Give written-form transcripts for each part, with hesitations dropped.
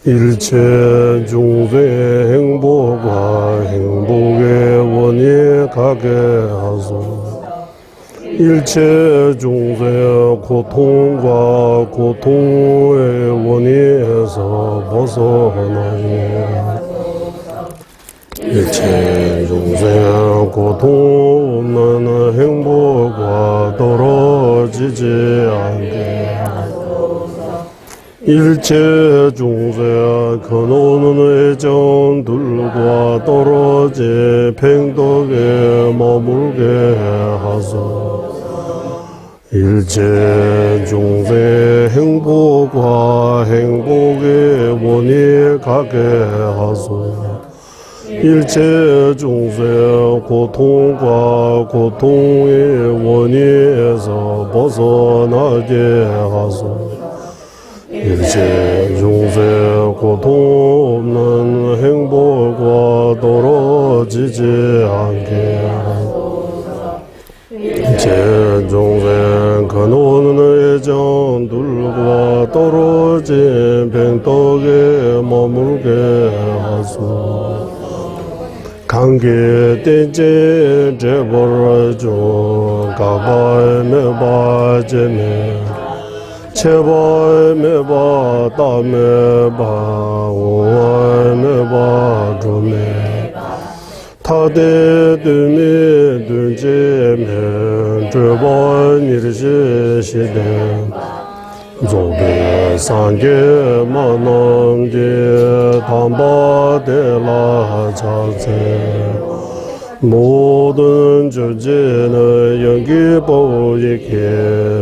일체 중생의 행복과 행복의 원이 가게 하소서. 일체 중생의 고통과 고통의 원인에서 벗어나게. 일체 중생의 고통 없는 행복과 떨어지지 않게. 일체 중생의 근원은 애정들과 떨어지 팽덕에 머물게 하소서. 일체 중생의 행복과 행복의 원이 가게 하소서. 일체 중생의 고통과 고통의 원인에서 벗어나게 하소서. 일체 중생의 고통 없는 행복과 떨어지지 않게. 일체 중생 근원의 애정들과 떨어진 뱅떡에 머물게 하소서. 관계 떼제 재벌주 가바에 매바제메 제발 매바 다매바 오알 매바 조메 타데드미 dun제메 제발 일시 시대 조베 산게 만남게 담바데라 자세 모든 존재는 연기보이게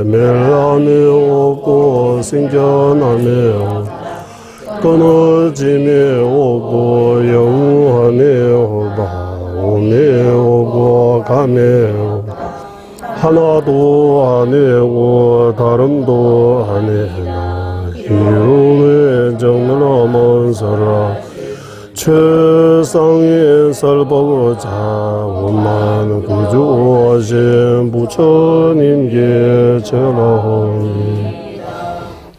멸함이 없고 생겨남이 끊어짐이 없고 영원함이 없고 오미 없고 감이 없고 하나도 아니고 다름도 아니나 이름의 정말 먼서라 최상의 살보고자 원만 구주하신 부처님께 전하오니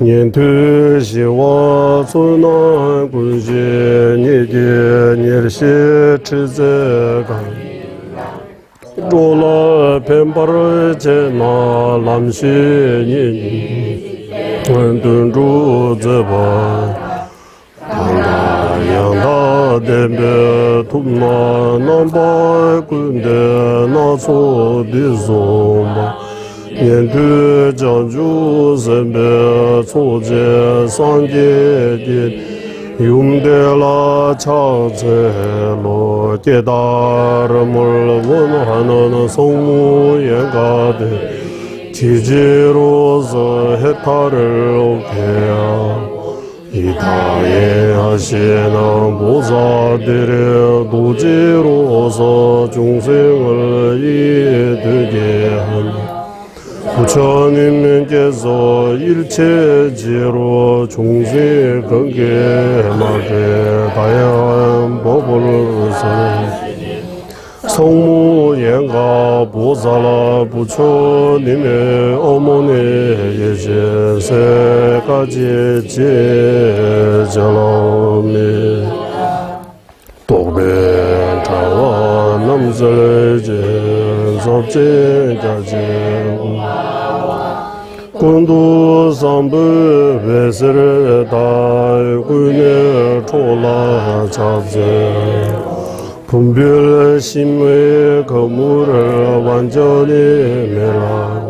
년투시와 순한 군신이게 일시 치제간 조라 펜바르 제나 람시니 원둔주 제바 양다 덴베 툼나 남바 군데 나소 디솜바 년투 장주 선베 소제 상계디 용대라 차제로 깨달음을 원하는 성무예가되 지지로서 해탈을 얻게야. 이타에 하시는 보살들의 도지로서 중생을 이해되게 하니 부처님께서 일체지로 중생 건개하게 다양한 법을 설하시니 성무예가 보살아 부처님의 어머니 계신 세 가지 제절함이 독배타와 남설제 섭제까지 군두삼부 베스를 달군에 초라 잡제 분별심의 거물을 완전히 매라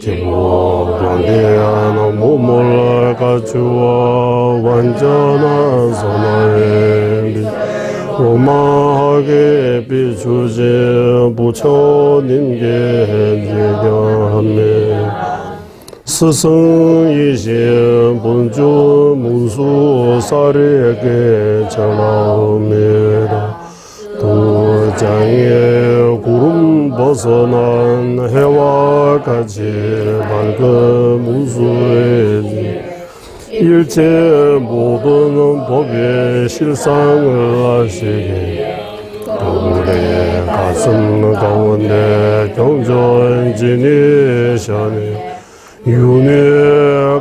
기본관대한 몸을 갖추어 완전한 선을 로마하게 비추지 부처님께 예견하며 스승이신 본주 문수사리에게 전하옵니다. 도장에 구름 벗어난 해와 같이 밝은 문수에 일체 모든 법의 실상을 아시게 우리의 가슴 가운데 경전진이시니 윤회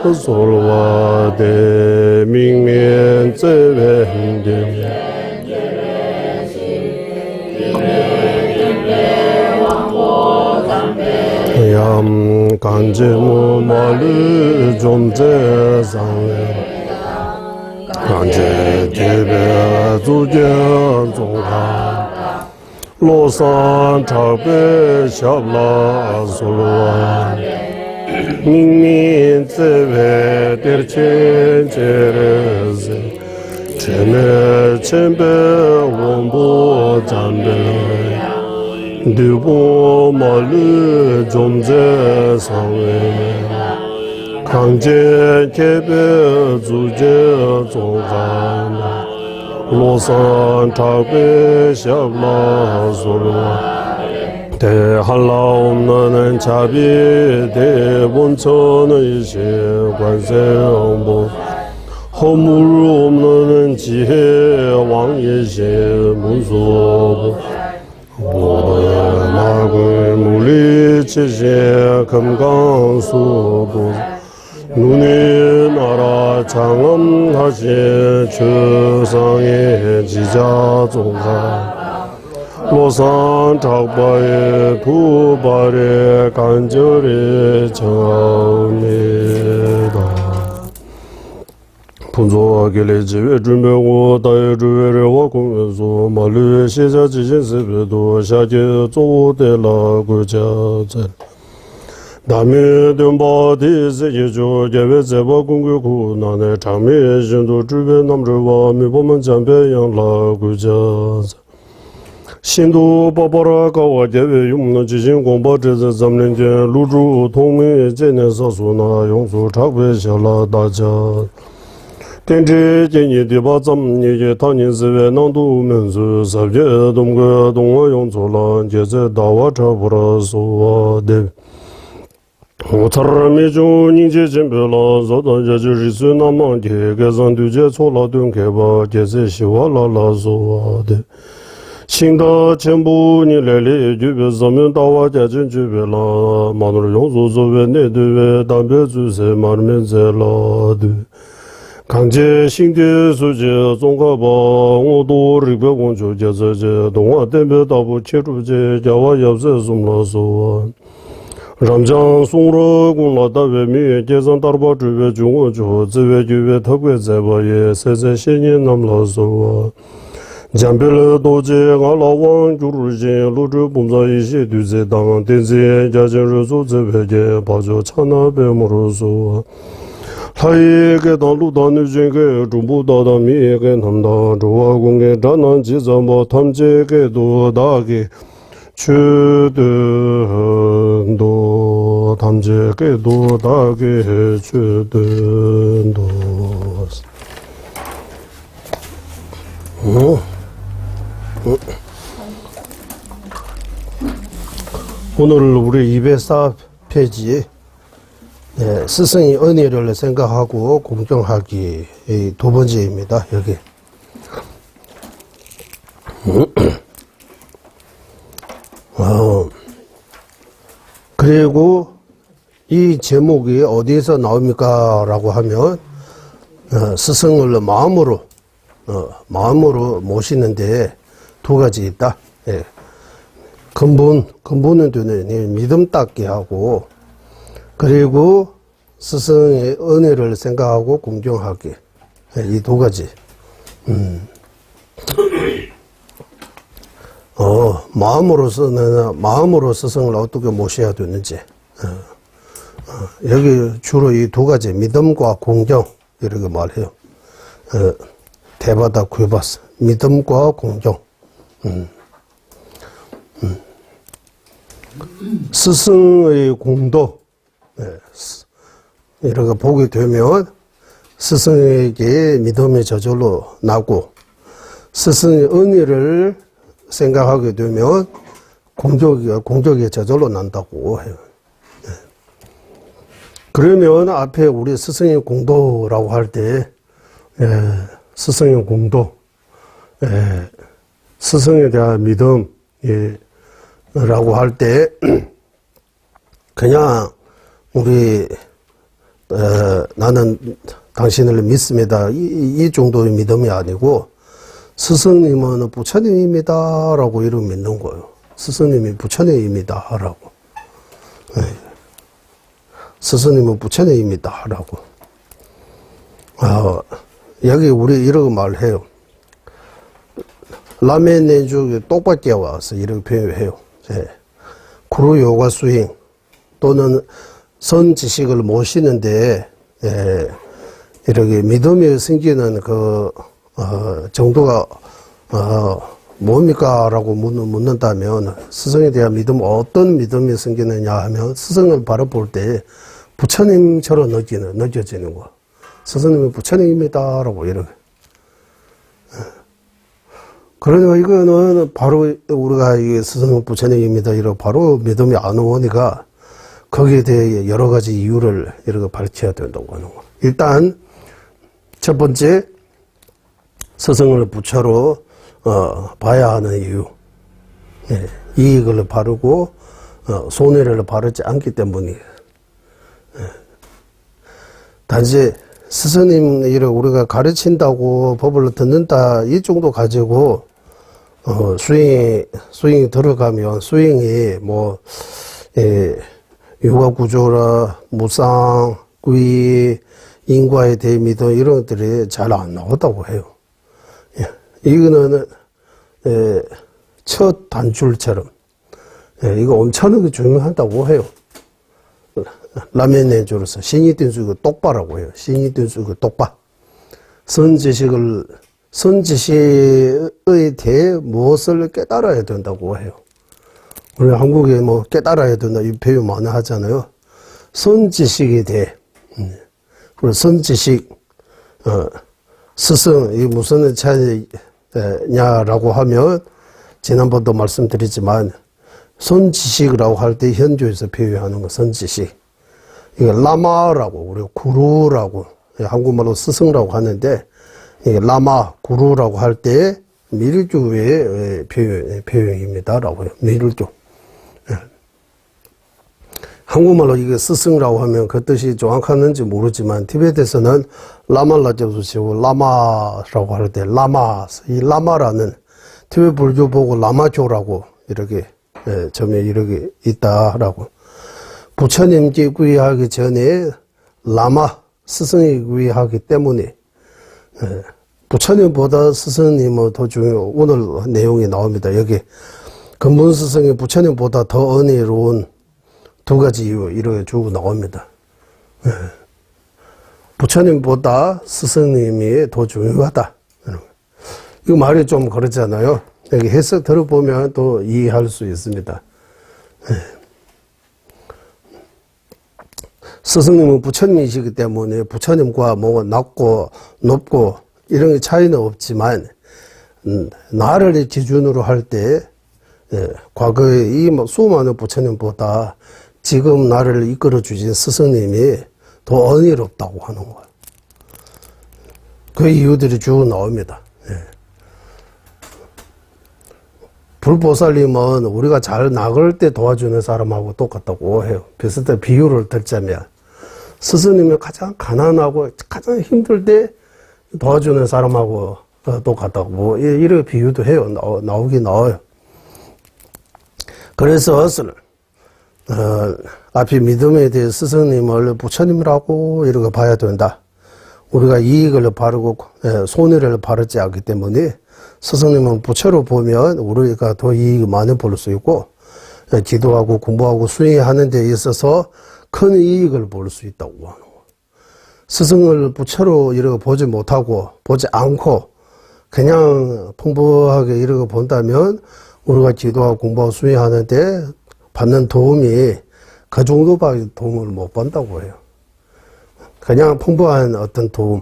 솔와 대민면 제외인데 얌 간제모 말르 좀제상에 간제 제베 주제 종가 로산 차베 샤블라 솔와 민민 제베 데르첸 제르즈 제메 쳔베 원보 잠베 두보 말르 좀제 상웨 강제 개베 주제 종간 로산 타베 샤블라 솔와 대한라 없는 자비 대본천의 시관세음보 허물 없는 지혜 왕예시 문수보 마굴 물리치시 금강수보 눈이 나라 장엄하시 주상의 지자종가 로산 작바의 부발의 간절의 정입니다. 분조하길래 지회 준비하고 다의 주회를 와공면서 말루의 시자 지진세배도 샤게 조대라 구자제 남의 등바디 세계조 예외 제바 공교구 난의 장미의 신도 주변 남주와 미보면 잠배양라 구자제 신도 바바라 가와 예외 용는 지진 공바제제 잠는제 루주 통미의 제내사수나 용수 작배샤라 다자天知见你的把咱们也当年是为能度民族世界东个东我用错了也在大我差不多说的我查没就你这真别了做到这就是最那么的个上对这错了顿开吧也在希望了说的新的全部你来了就别咱们大我家真就别了马路用错作为那对为当别就是马面在了的강제 신대 소재 종가바 오도 리베 공조 제제 동화 대배 다부 체루제 자와 옆서 숨라서 람장 송로 공라다 외미 계산 따르바 주베 중고조 제외 주베 덕외 제바에 세세 신인 남라서 잠벨 도제 알라왕 주르제 로주 봉자 이시 두제 당 대제 자전 로조 제베게 바조 차나베 모로서 하이게 달루다는 중에 중부다다 미에게 남다 조화 공개 자난 지자모 탐제게도 나게 주든도 탐제게도 나게 주든도 오늘 우리 204페이지 네, 스승의 은혜를 생각하고 공경하기 두 번째입니다. 여기 그리고 이 제목이 어디에서 나옵니까? 라고 하면 스승을 마음으로 모시는데 두 가지 있다. 예. 근본은 되는 믿음 닦게 하고 그리고 스승의 은혜를 생각하고 공경하기 이 두 가지 마음으로 스승을 어떻게 모셔야 되는지 여기 주로 이 두 가지 믿음과 공경 이렇게 말해요. 대바다 구바스 믿음과 공경 스승의 공도 이렇게 보게 되면 스승에게 믿음이 저절로 나고 스승의 은혜를 생각하게 되면 공적이 저절로 난다고 해요. 그러면 앞에 우리 스승의 공도라고 할 때 스승의 공도 스승에 대한 믿음이라고 할 때 그냥 우리 나는 당신을 믿습니다. 이 정도의 믿음이 아니고, 스승님은 부처님입니다. 라고 이렇게 믿는 거예요. 스승님이 부처님입니다. 라고. 스승님은 부처님입니다. 라고. 여기 우리 이렇게 말해요. 라멘 내주에 똑밖에 와서 이렇게 표현해요. 구루 요가 수행 또는 선 지식을 모시는데, 이렇게 믿음이 생기는 정도가, 뭡니까? 라고 묻는다면, 스승에 대한 믿음, 어떤 믿음이 생기느냐 하면, 스승을 바라볼 때, 부처님처럼 느껴지는 거. 스승님은 부처님입니다. 라고 이렇게. 그러니까 이거는 바로 우리가 이게 스승은 부처님입니다. 이렇게 바로 믿음이 안 오니까, 거기에 대해 여러 가지 이유를 이렇게 밝혀야 된다고 하는 거. 일단, 첫 번째, 스승을 부처로, 봐야 하는 이유. 이익을 바르고, 손해를 바르지 않기 때문이에요. 단지, 스승님, 이렇게 우리가 가르친다고 법을 듣는다, 이 정도 가지고, 수행이 들어가면, 수행이 유가구조라, 무상, 구이, 인과에 대해 믿음, 이런 것들이 잘 안 나오다고 해요. 이거는, 첫 단줄처럼, 이거 엄청나게 중요하다고 해요. 라멘 내주로서 신이 뜬수그 똑바라고 해요. 신이 뜬수그 똑바. 선지식에 대해 무엇을 깨달아야 된다고 해요. 우리 한국에 깨달아야 된다 이 표현 많이 하잖아요. 선지식에 대해. 그리고 선지식, 스승, 이 무슨 차이냐라고 하면, 지난번도 말씀드렸지만, 선지식이라고 할 때 현조에서 표현하는 거, 선지식. 이게 라마라고, 우리 구루라고, 한국말로 스승이라고 하는데, 이게 라마, 구루라고 할 때, 밀주의 표현입니다라고 해요. 밀주. 한국말로 이게 스승이라고 하면 그 뜻이 정확한지 모르지만, 티베트에서는 라마라자도 치고, 라마라고 할 때, 라마, 이 라마라는, 티베트 불교 보고 라마교라고, 이렇게, 점에 이렇게 있다라고. 부처님께 구의하기 전에, 라마, 스승이 구의하기 때문에, 부처님보다 스승님은 더 중요해요. 오늘 내용이 나옵니다. 여기, 근본 스승이 부처님보다 더 은혜로운 두 가지 이유, 이렇게 쭉 나옵니다. 부처님보다 스승님이 더 중요하다. 이거 말이 좀 그렇잖아요. 여기 해석 들어보면 또 이해할 수 있습니다. 스승님은 부처님이시기 때문에 부처님과 낮고 높고 이런 차이는 없지만, 나를 기준으로 할 때, 과거에 이 수많은 부처님보다 지금 나를 이끌어 주신 스승님이 더 은혜롭다고 하는 거예요. 그 이유들이 쭉 나옵니다. 불보살님은 우리가 잘 나갈 때 도와주는 사람하고 똑같다고 해요. 비슷한 비유를 들자면, 스승님이 가장 가난하고 가장 힘들 때 도와주는 사람하고 똑같다고, 이런 비유도 해요. 나오긴 나와요. 그래서, 앞에 믿음에 대해 스승님을 부처님이라고 이렇게 봐야 된다. 우리가 이익을 바르고 손해를 바르지 않기 때문에 스승님은 부처로 보면 우리가 더 이익을 많이 볼 수 있고, 기도하고 공부하고 수행하는 데 있어서 큰 이익을 볼 수 있다고 하는 거예요. 스승을 부처로 이렇게 보지 못하고 보지 않고 그냥 풍부하게 이렇게 본다면 우리가 기도하고 공부하고 수행하는 데 받는 도움이 그 정도밖에 도움을 못 받는다고 해요. 그냥 풍부한 어떤 도움,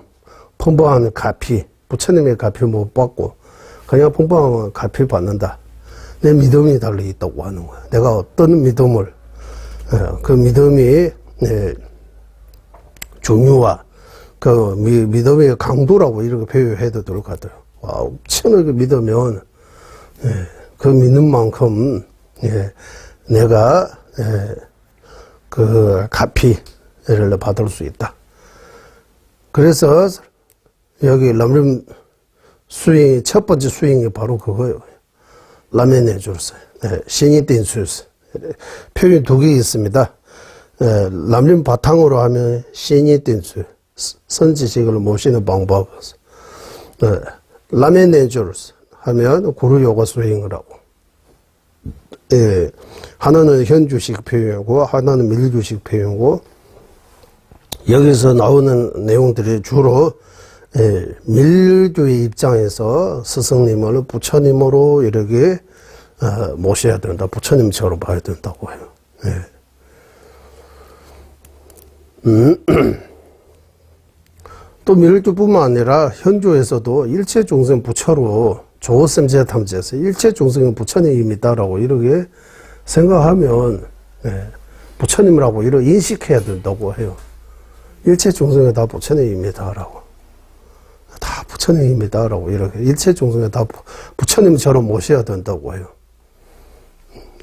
풍부한 가피, 부처님의 가피 못 받고 그냥 풍부한 가피 받는다. 내 믿음이 달리 있다고 하는 거야. 내가 어떤 믿음을, 그 믿음이 종류와 그 믿음의 강도라고 이렇게 표현해도 될 것 같아요. 와, 엄청나게 믿으면 그 믿는 만큼 내가 그 가피를 받을 수 있다. 그래서 여기 람림 수행이 첫 번째 수행이 바로 그거예요. 라면에 줄었어요. 신이 된 수였어요. 표현 두 개 있습니다. 람림 바탕으로 하면 신이 된 수, 선지식을 모시는 방법. 라면에 줄었어요. 하면 구루 요가 수행을 하고. 하나는 현주식 표현이고 하나는 밀주식 표현이고 여기서 나오는 내용들이 주로 밀주의 입장에서 스승님을 부처님으로 이렇게 모셔야 된다. 부처님처럼 봐야 된다고 해요. 또 밀주뿐만 아니라 현주에서도 일체众生 부처로 조sem제 탐지에서 일체众生은 부처님입니다라고 이렇게 생각하면 부처님이라고 이렇게 인식해야 된다고 해요. 일체众生은 다 부처님입니다라고. 다 부처님입니다라고 이렇게 일체众生은 다 부처님처럼 모셔야 된다고 해요.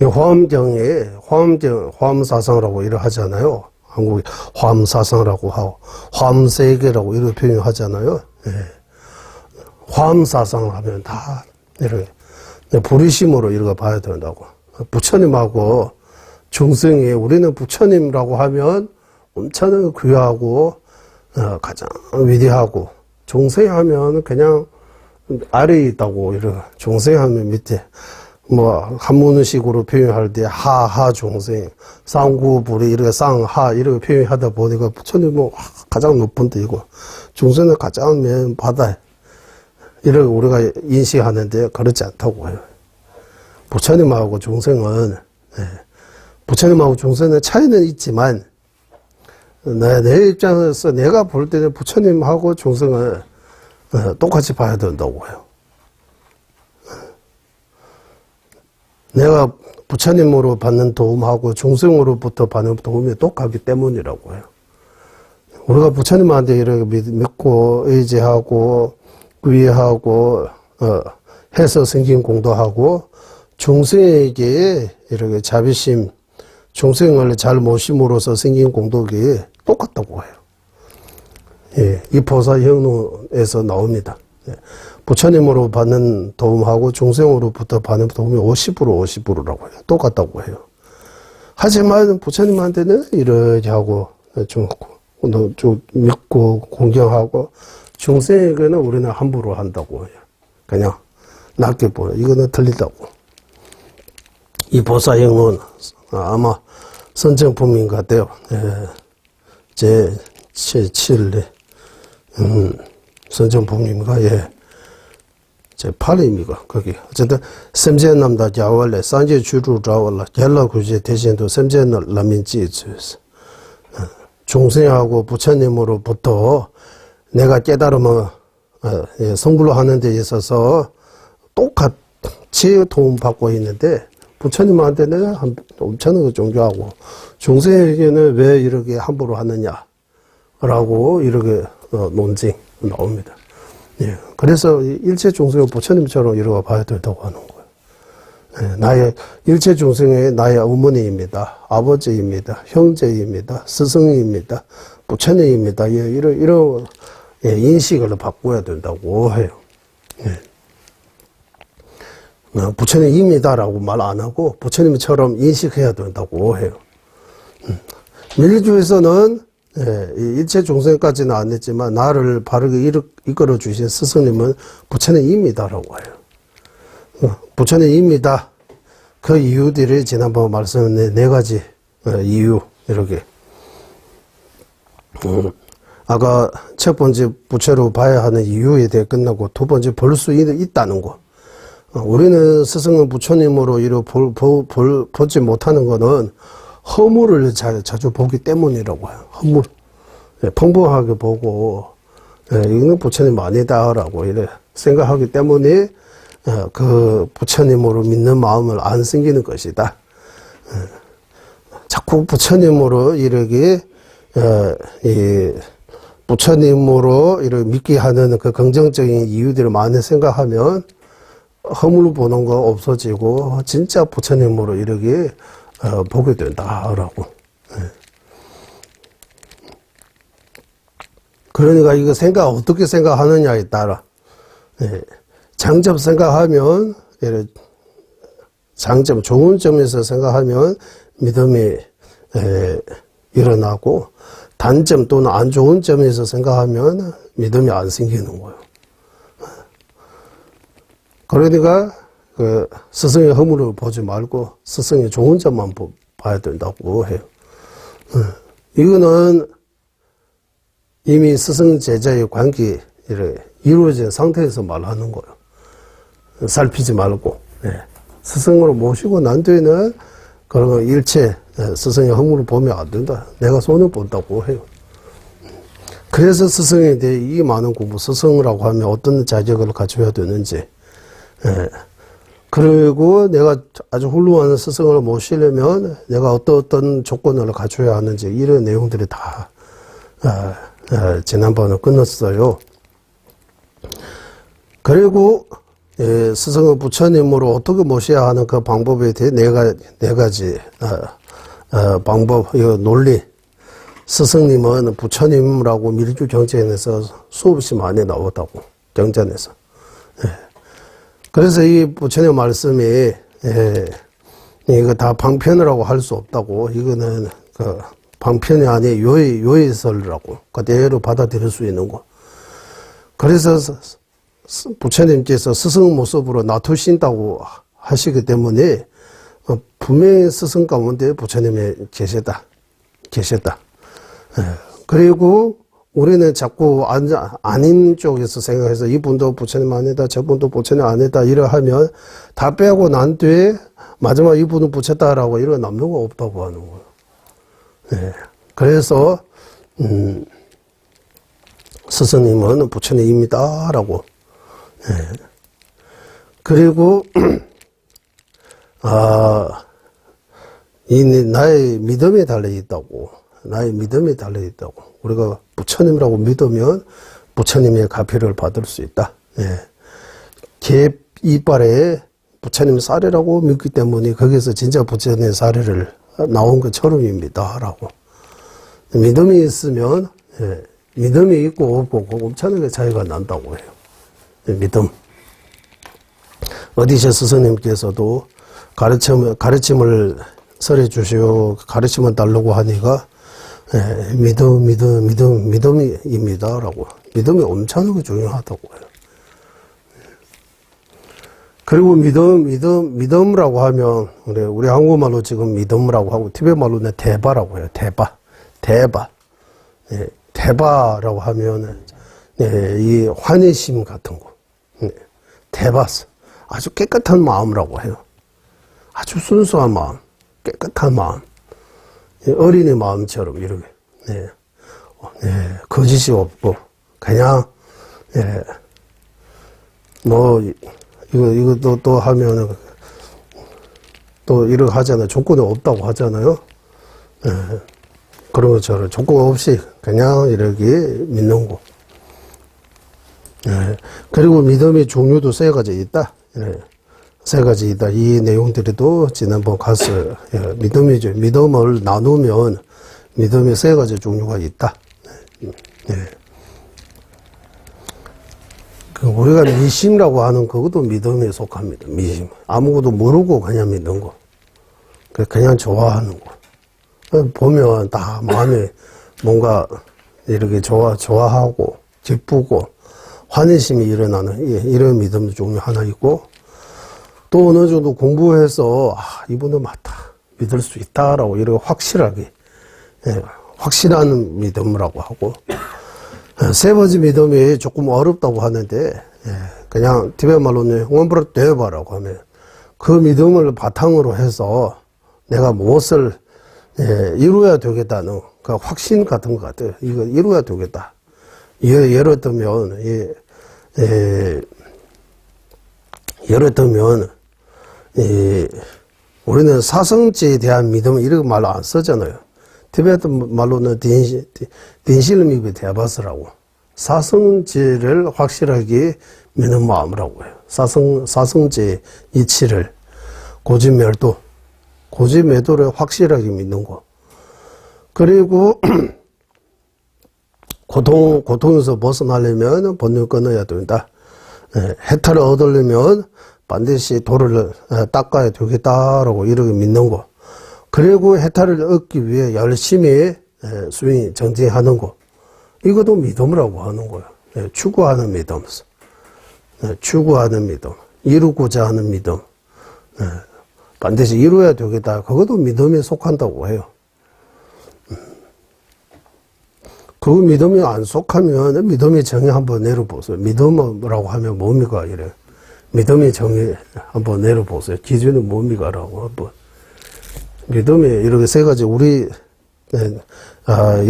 화엄경에 화엄사상이라고 이렇게 하잖아요. 한국이 화엄사상이라고 하고 화엄세계라고 이렇게 표현하잖아요. 화엄사상을 하면 다 이렇게 불의심으로 이렇게 봐야 된다고. 부처님하고 중생이 우리는 부처님이라고 하면 엄청 귀하고 가장 위대하고 중생 하면 그냥 아래에 있다고 이렇게 중생 하면 밑에 뭐 한문식으로 표현할 때 하하 중생 쌍구불이 이렇게 쌍하 이렇게 표현하다 보니까 부처님은 가장 높은 데이고 중생은 가장 맨 바다에 이렇게 우리가 인식하는데 그렇지 않다고 해요. 부처님하고 중생은 부처님하고 중생은 차이는 있지만 내 입장에서 내가 볼 때는 부처님하고 중생을 똑같이 봐야 된다고 해요. 내가 부처님으로 받는 도움하고 중생으로부터 받는 도움이 똑같기 때문이라고 해요. 우리가 부처님한테 이렇게 믿고 의지하고 위하고 해서 생긴 공도하고 중생에게 이렇게 자비심 중생을 잘 모심으로써 생긴 공덕이 똑같다고 해요. 이 보사형론에서 나옵니다. 부처님으로 받는 도움하고 중생으로부터 받는 도움이 50%라고 해요. 똑같다고 해요. 하지만 부처님한테는 이렇게 하고 좀 믿고 공경하고 중생에게는 우리는 함부로 한다고 해요. 그냥 낮게 보여. 이거는 틀리다고. 이 보사형론 아마 선정품인 것 같아요. 제 7회 선정품인가 제 8회입니까 거기 어쨌든 샘제남다 자월래 산제 주루 자월라 연락구제 대신도 샘제는 라민지 중생하고 부처님으로부터 내가 깨달으면 성불로 하는 데 있어서 똑같이 도움받고 있는데 부처님한테는 엄청나게 존경하고 중생에게는 왜 이렇게 함부로 하느냐라고 이렇게 논쟁 나옵니다. 그래서 일체 중생을 부처님처럼 이렇게 봐야 된다고 하는 거예요. 나의 일체 중생의 나의 어머니입니다. 아버지입니다. 형제입니다. 스승입니다. 부처님입니다. 이런 인식을 바꿔야 된다고 해요. 부처님입니다라고 말 안 하고 부처님처럼 인식해야 된다고 해요. 밀주에서는 일체 중생까지는 안 했지만 나를 바르게 이끌어 주신 스승님은 부처님입니다라고 해요. 부처님입니다. 그 이유들이 지난번 말씀한 4가지 이유 이렇게 아까 첫 번째 부처로 봐야 하는 이유에 대해 끝나고 두 번째 볼 수 있다는 거. 우리는 스승은 부처님으로 보지 못하는 것은 허물을 자주 보기 때문이라고 해요. 허물. 평범하게 보고, 이건 부처님 아니다라고 이래 생각하기 때문에, 그 부처님으로 믿는 마음을 안 생기는 것이다. 자꾸 부처님으로 이렇게, 부처님으로 이렇게 믿게 하는 그 긍정적인 이유들을 많이 생각하면, 허물 보는 거 없어지고 진짜 부처님으로 이렇게 보게 된다라고. 그러니까 이거 생각 어떻게 생각하느냐에 따라 장점 생각하면 장점 좋은 점에서 생각하면 믿음이 일어나고 단점 또는 안 좋은 점에서 생각하면 믿음이 안 생기는 거예요. 그러니까 그 스승의 허물을 보지 말고 스승의 좋은 점만 봐야 된다고 해요. 이거는 이미 스승 제자의 관계 이루어진 상태에서 말하는 거예요. 살피지 말고 스승으로 모시고 난 뒤에는 그런 거 일체 스승의 허물을 보면 안 된다. 내가 손을 본다고 해요. 그래서 스승에 대해 이 많은 공부, 스승이라고 하면 어떤 자격을 갖춰야 되는지, 그리고 내가 아주 훌륭한 스승을 모시려면 내가 어떤 조건을 갖춰야 하는지, 이런 내용들이 다 지난번에 끝났어요. 그리고 스승을 부처님으로 어떻게 모셔야 하는 그 방법에 대해 네 가지 방법, 이거 논리. 스승님은 부처님이라고 밀주 경전에서 수없이 많이 나오다고, 경전에서. 그래서 이 부처님 말씀이 이거 다 방편이라고 할 수 없다고, 이거는 그 방편이 아닌 요의설이라고 그대로 받아들일 수 있는 거. 그래서 부처님께서 스승 모습으로 놔두신다고 하시기 때문에 분명히 스승 가운데 부처님이 계셨다. 그리고 우리는 자꾸 아닌 쪽에서 생각해서 이분도 부처님 아니다, 저분도 부처님 아니다 이러 하면 다 빼고 난 뒤에 마지막 이분은 부처다라고 이런 남는 거 없다고 하는 거예요. 그래서 스승님은 부처님입니다라고. 그리고 나의 믿음에 달려 있다고. 나의 믿음에 달려 있다고. 우리가 부처님이라고 믿으면 부처님의 가피를 받을 수 있다. 개 이빨에 부처님 사례라고 믿기 때문에 거기서 진짜 부처님의 사례를 나온 것처럼입니다라고. 믿음이 있으면 믿음이 있고 없고 엄청나게 차이가 난다고 해요. 믿음. 어디서 스승님께서도 가르침을 설해 주시오, 가르침을 달라고 하니까 믿음입니다라고. 믿음이 엄청나게 중요하다고 해요. 그리고 믿음이라고 하면 우리 한국말로 지금 믿음이라고 하고 티베트말로는 대바라고 해요. 대바라고 하면 이 환희심 같은 거. 대바스. 아주 깨끗한 마음이라고 해요. 아주 순수한 마음, 깨끗한 마음. 어린이 마음처럼 이렇게. 거짓이 없고, 그냥, 이거 또 하면은, 또 이렇게 하잖아요. 조건이 없다고 하잖아요. 그런 것처럼 조건 없이 그냥 이렇게 믿는 거. 그리고 믿음의 종류도 세 가지 있다. 세 가지 있다. 이 내용들도 지난번 갔어요. 믿음이죠. 믿음을 나누면 믿음의 세 가지 종류가 있다. 우리가 미심이라고 하는 그것도 믿음에 속합니다. 미심. 아무것도 모르고 그냥 믿는 거. 그냥 좋아하는 거. 보면 다 마음에 뭔가 이렇게 좋아하고 기쁘고 환희심이 일어나는 이런 믿음 종류 하나 있고, 또 어느 정도 공부해서 이분은 맞다, 믿을 수 있다라고 이렇게 확실하게 확실한 믿음이라고 하고, 세 번째 믿음이 조금 어렵다고 하는데 그냥 티베트 말로는 원브라 되바라고 하면 그 믿음을 바탕으로 해서 내가 무엇을 이루어야 되겠다는 그 확신 같은 것 같아요. 이거 이루어야 되겠다. 예를 들면 우리는 사성제에 대한 믿음은 이렇게 말로 안 쓰잖아요. 티베트 말로는 딘실미비 대바스라고. 사성제를 확실하게 믿는 마음이라고 해요. 사성제 이치를, 고지매도를 확실하게 믿는 거. 그리고 고통에서 벗어나려면 번뇌를 끊어야 된다. 해탈을 얻으려면 반드시 도를 닦아야 되겠다라고 이렇게 믿는 거. 그리고 해탈을 얻기 위해 열심히 수행 정진하는 거. 이것도 믿음이라고 하는 거예요. 추구하는 믿음. 추구하는 믿음. 이루고자 하는 믿음. 반드시 이루어야 되겠다. 그것도 믿음에 속한다고 해요. 그 믿음이 안 속하면 믿음의 정의 한번 내려보세요. 믿음이라고 하면 뭡니까? 이래. 믿음의 정의 한번 내려보세요. 기준은 뭡니까? 라고 한번. 믿음이 이렇게 세 가지 우리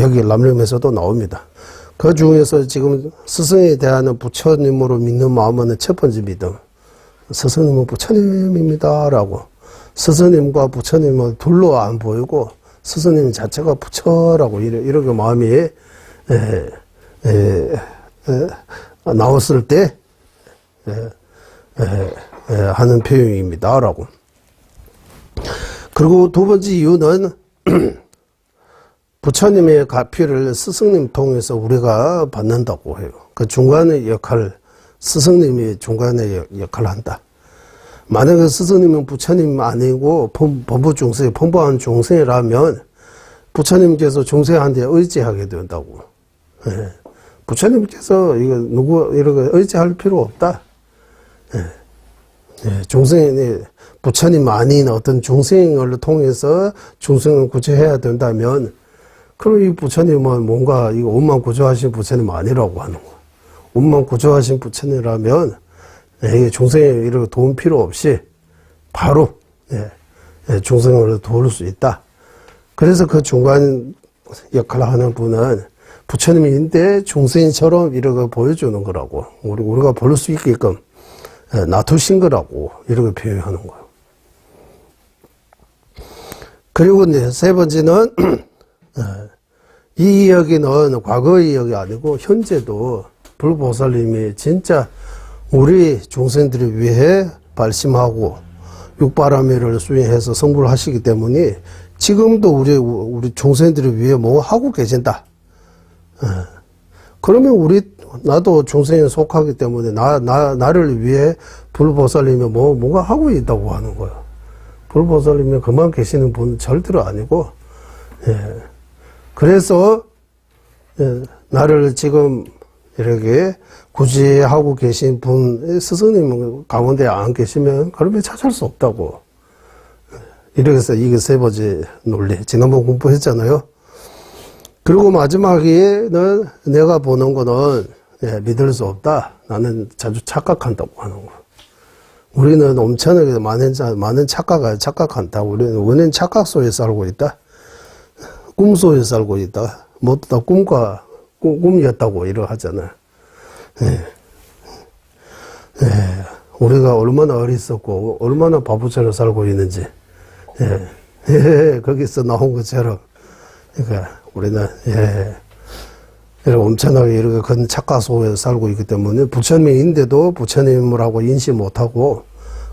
여기 람림에서도 나옵니다. 그 중에서 지금 스승에 대한 부처님으로 믿는 마음은 첫 번째 믿음. 스승님은 부처님입니다. 라고. 스승님과 부처님은 둘로 안 보이고 스승님 자체가 부처라고 이렇게 마음이 나왔을 때 하는 표현입니다. 라고. 그리고 두 번째 이유는 부처님의 가피를 스승님 통해서 우리가 받는다고 해요. 그 중간의 역할, 스승님이 중간의 역할을 한다. 만약에 스승님은 부처님 아니고 범부 중생, 범부한 중생이라면 부처님께서 중생한테 의지하게 된다고. 부처님께서 이거 누구 이렇게 의지할 필요 없다. 중생이 부처님 아닌 어떤 중생을 통해서 중생을 구제해야 된다면, 그럼 이 부처님은 뭔가 이거 옷만 구조하신 부처님 아니라고 하는 거야. 옷만 구조하신 부처님이라면 중생에 이렇게 도움 필요 없이 바로 중생을 도울 수 있다. 그래서 그 중간 역할을 하는 분은 부처님인데 중생처럼 이렇게 보여주는 거라고. 우리가 볼 수 있게끔 놔두신 거라고 이렇게 표현하는 거예요. 그리고 이제 세 번째는 이 이야기는 과거의 이야기 아니고 현재도 불보살님이 진짜 우리 중생들을 위해 발심하고 육바라밀을 수행해서 성불을 하시기 때문에 지금도 우리 중생들을 위해 뭐 하고 계신다. 그러면 나도 중생에 속하기 때문에 나를 위해 불보살님이 뭔가 하고 있다고 하는 거야. 불보살님이 그만 계시는 분은 절대로 아니고, 그래서 나를 지금 이렇게 구제하고 계신 분, 스승님 가운데 안 계시면 그러면 찾을 수 없다고. 이렇게 해서 이게 세 번째 논리. 지난번 공부했잖아요. 그리고 마지막에는 내가 보는 거는 믿을 수 없다. 나는 자주 착각한다고 하는 거. 우리는 엄청나게 많은 착각한다. 우리는 원인 착각 속에 살고 있다. 꿈 속에 살고 있다. 모두 다 꿈이었다고 이러고 하잖아. 우리가 얼마나 어리석고 얼마나 바보처럼 살고 있는지 거기서 나온 것처럼. 그러니까 우리는 이렇게 엄청나게 이렇게 큰 착각 속에 살고 있기 때문에 부처님인데도 부처님이라고 인식 못하고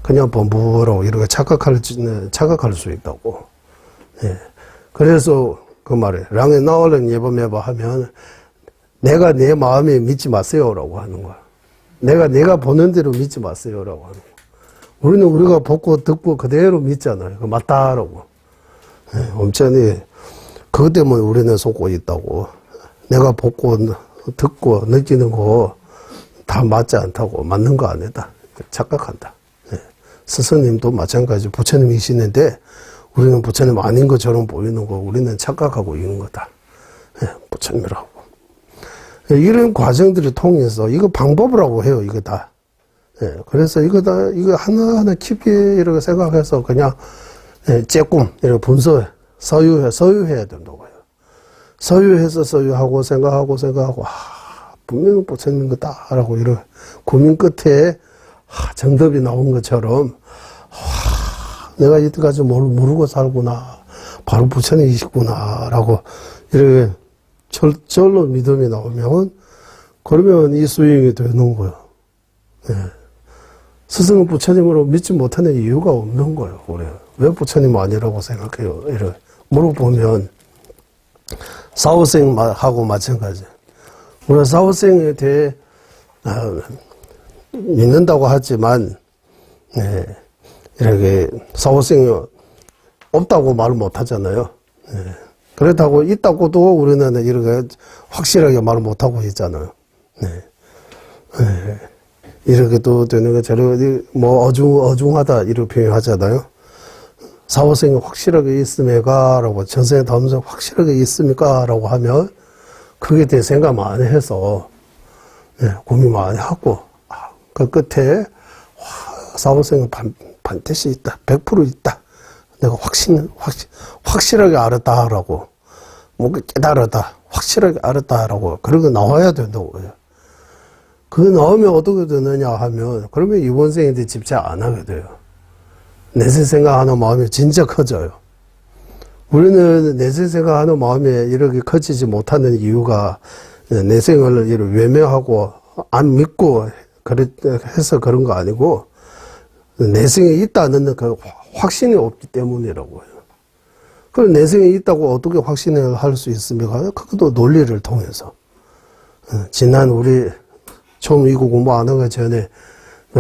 그냥 범부라고 이렇게 착각할 수 있다고. 그래서 그 말에 랑에 나올ren 예범해봐 하면 내가 내 마음에 믿지 마세요라고 하는 거야. 내가 보는 대로 믿지 마세요라고 하는 거야. 우리는 우리가 보고 듣고 그대로 믿잖아요. 그 맞다라고. 엄청나게 그것 때문에 우리는 속고 있다고. 내가 보고 듣고 느끼는 거 다 맞지 않다고. 맞는 거 아니다. 착각한다. 스승님도 마찬가지 부처님이시는데 우리는 부처님 아닌 것처럼 보이는 거 우리는 착각하고 있는 거다. 부처님이라고. 이런 과정들을 통해서 이거 방법이라고 해요. 이거 다. 그래서 이거 하나하나 깊게 이렇게 생각해서 그냥 조금 이렇게 서유해야 된다고 해요. 서유해서 서유하고 생각하고 분명히 부처님 거다라고 이런 고민 끝에 정답이 나온 것처럼 내가 이때까지 모르고 살구나. 바로 부처님이시구나. 라고 이렇게 절로 믿음이 나오면 그러면 이 수행이 되는 거예요. 스승은 부처님으로 믿지 못하는 이유가 없는 거예요. 왜 부처님 아니라고 생각해요? 이렇게 물어보면 사후생하고 마찬가지. 우리가 사후생에 대해 믿는다고 하지만 이렇게 사후생이 없다고 말 못하잖아요. 그렇다고 있다고도 우리는 이렇게 확실하게 말 못하고 있잖아요. 이렇게 또 되는 거 저렇게 뭐 어중하다 이렇게 표현하잖아요. 사후생이 확실하게 있습니까? 라고 전생에 다음생 확실하게 있습니까? 라고 하면 그게 대해 생각 많이 해서 고민 많이 하고 그 끝에 사후생은 반드시 있다. 100% 있다. 내가 확실하게 알았다라고 뭐 깨달았다. 확실하게 알았다라고 그런 거 나와야 된다고요. 그거 나오면 어떻게 되느냐 하면 그러면 이번 생에 대해 집착 안 하게 돼요. 내세 생각하는 마음이 진짜 커져요. 우리는 내세 생각하는 마음이 이렇게 커지지 못하는 이유가 내생을 이렇게 외면하고 안 믿고 해서 그런 거 아니고 내생에 있다는 그 확신이 없기 때문이라고요. 그럼 내생에 있다고 어떻게 확신을 할 수 있습니까? 그것도 논리를 통해서. 지난 우리 처음 이거 공부 안 하기 전에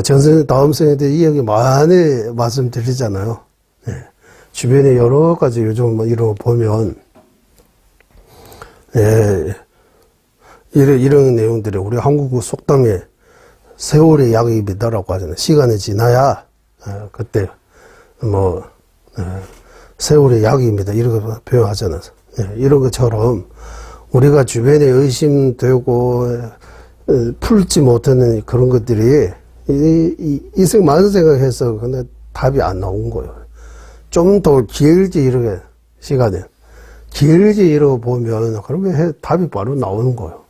전생 다음 생에 대해 이야기 많이 말씀드리잖아요. 주변에 여러 가지 요즘 뭐 이런 거 보면 이런 내용들이 우리 한국 속담에 세월의 약입니다라고 하잖아요. 시간이 지나야 그때 뭐 세월의 약입니다. 이렇게 표현하잖아요. 이런 것처럼 우리가 주변에 의심되고 풀지 못하는 그런 것들이 이생 만생각해서 근데 답이 안 나온 거예요. 좀 더 길지 이렇게 시간이 길지 이러고 보면 그러면 답이 바로 나오는 거예요.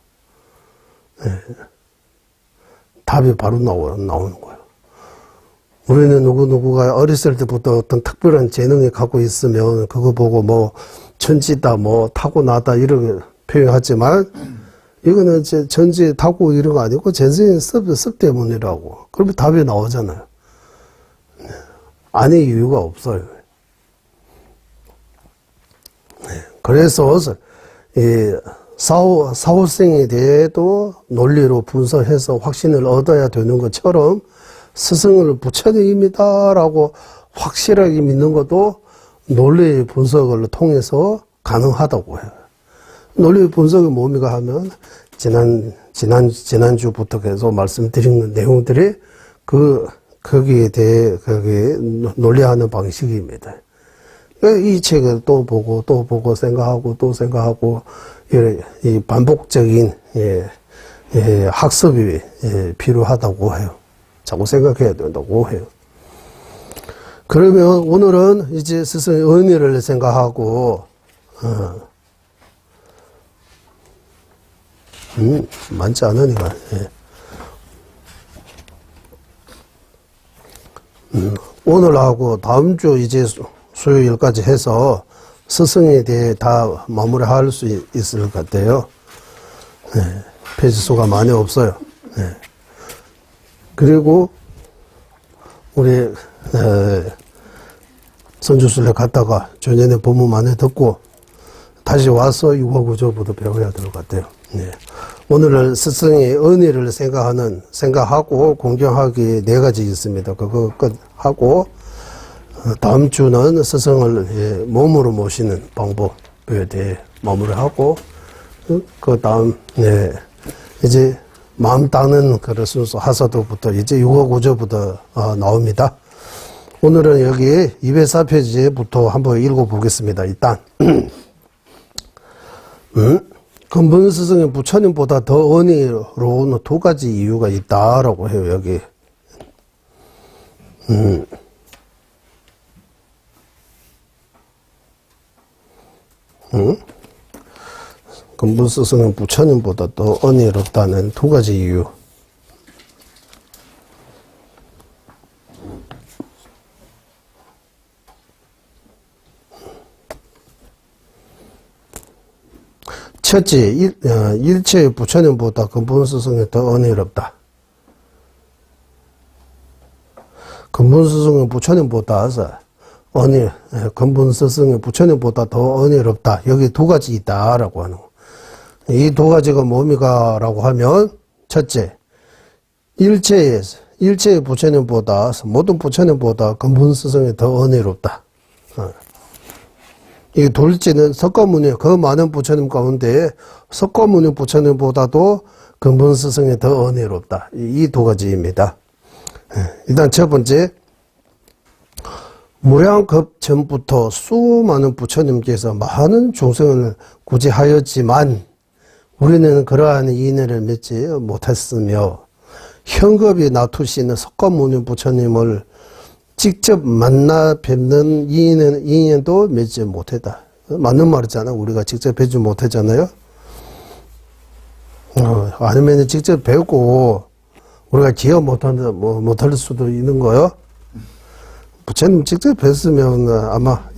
답이 바로 나오는 거예요. 우리는 누구가 어렸을 때부터 어떤 특별한 재능이 갖고 있으면 그거 보고 뭐 천지다 뭐 타고나다 이렇게 표현하지만 이거는 전지에 타고 이런 거 아니고 전생의 습 때문이라고. 그러면 답이 나오잖아요. 아닐 이유가 없어요. 그래서 이 사후생에 대해도 논리로 분석해서 확신을 얻어야 되는 것처럼 스승을 부처님입니다라고 확실하게 믿는 것도 논리 분석을 통해서 가능하다고 해요. 논리 분석이 뭡니까 하면 지난주부터 계속 말씀드린 내용들이 거기에 대해 논리하는 방식입니다. 이 책을 또 보고 생각하고 또 생각하고 이 반복적인 학습이 필요하다고 해요. 자꾸 생각해야 된다고 해요. 그러면 오늘은 이제 스승의 의미를 생각하고 많지 않으니까 오늘하고 다음 주 이제 수요일까지 해서 스승에 대해 다 마무리할 수 있을 것 같아요. 페이지 수가 많이 없어요. 그리고 우리 선주술래 갔다가 조년에 법문 많이 듣고 다시 와서 육아구조부터 배워야 될 것 같아요. 오늘은 스승의 은혜를 생각하고 공경하기 4가지 있습니다. 그거 끝하고 다음 주는 스승을 몸으로 모시는 방법에 대해 마무리하고 그 다음 이제 마음 닦는 그런 순서 하사도부터 이제 육아구조부터 나옵니다. 오늘은 여기 204페이지부터 한번 읽어보겠습니다. 일단 근본 스승의 부처님보다 더 은혜로운 2가지 이유가 있다라고 해요. 여기 근본 스승은 부처님보다 더 은혜롭다는 2가지 이유. 첫째, 일체의 부처님보다 근본 스승이 더 은혜롭다. 근본 스승은 부처님보다 근본 스승은 부처님보다 더 은혜롭다. 여기 2가지 있다라고 하는 거. 이 두 가지가 뭡니까라고 하면, 첫째, 일체의 부처님보다, 모든 부처님보다 근본 스승이 더 은혜롭다. 이 둘째는 석가모니, 그 많은 부처님 가운데 석가모니 부처님보다도 근본 스승이 더 은혜롭다. 이 두 가지입니다. 일단 첫 번째, 무량급 전부터 수많은 부처님께서 많은 중생을 구제하였지만 우리는 그러한 인연을 맺지 못했으며 현급이 나투시는 석가모니 부처님을 직접 만나 뵙는 인연도 맺지 못했다. 맞는 말이잖아. 우리가 직접 뵙지 못했잖아요. 아니면 직접 뵙고 우리가 기억 못할 수도 있는 거요. 부처님 직접 뵀으면 아마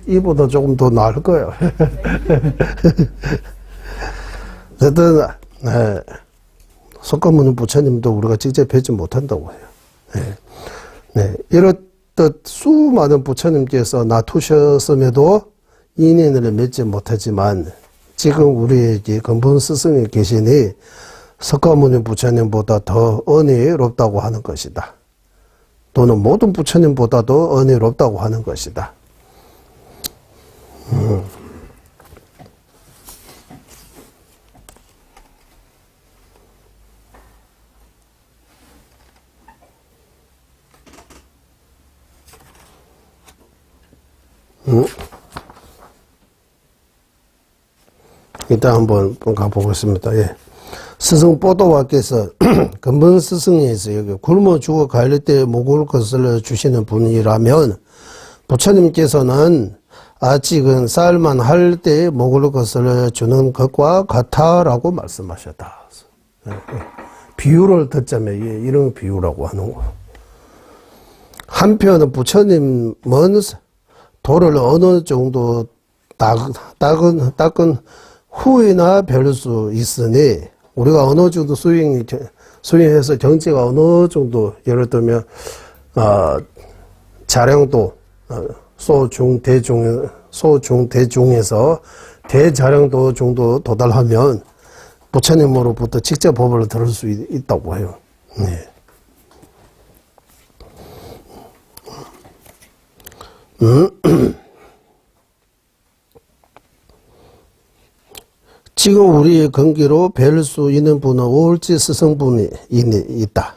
이보다 조금 더 나을 거예요. 어쨌든 석가모니 부처님도 우리가 직접 뵙지 못한다고 해요. 이렇듯 수많은 부처님께서 나투셨음에도 인연을 맺지 못하지만 지금 우리에게 근본 스승이 계시니 석가모니 부처님보다 더 은혜롭다고 하는 것이다. 또는 모든 부처님보다도 은혜롭다고 하는 것이다. 일단 한번 가보겠습니다. 예. 스승 뽀도와께서 근본 스승에서 여기 굶어 죽어 갈릴 때 먹을 것을 주시는 분이라면 부처님께서는 아직은 쌀만 할 때 먹을 것을 주는 것과 같아라고 말씀하셨다. 비유를 듣자면 이런 비유라고 하는 거예요. 한편 부처님은 돌을 어느 정도 닦은 후에나 별 수 있으니 우리가 어느 정도 수행해서 경지가 어느 정도 예를 들면 자량도 소중 대중에서 대자량도 정도 도달하면 부처님으로부터 직접 법을 들을 수 있다고 해요. 네. 지금 우리의 근기로 뵐 수 있는 분은 오울지 스승분이 있다.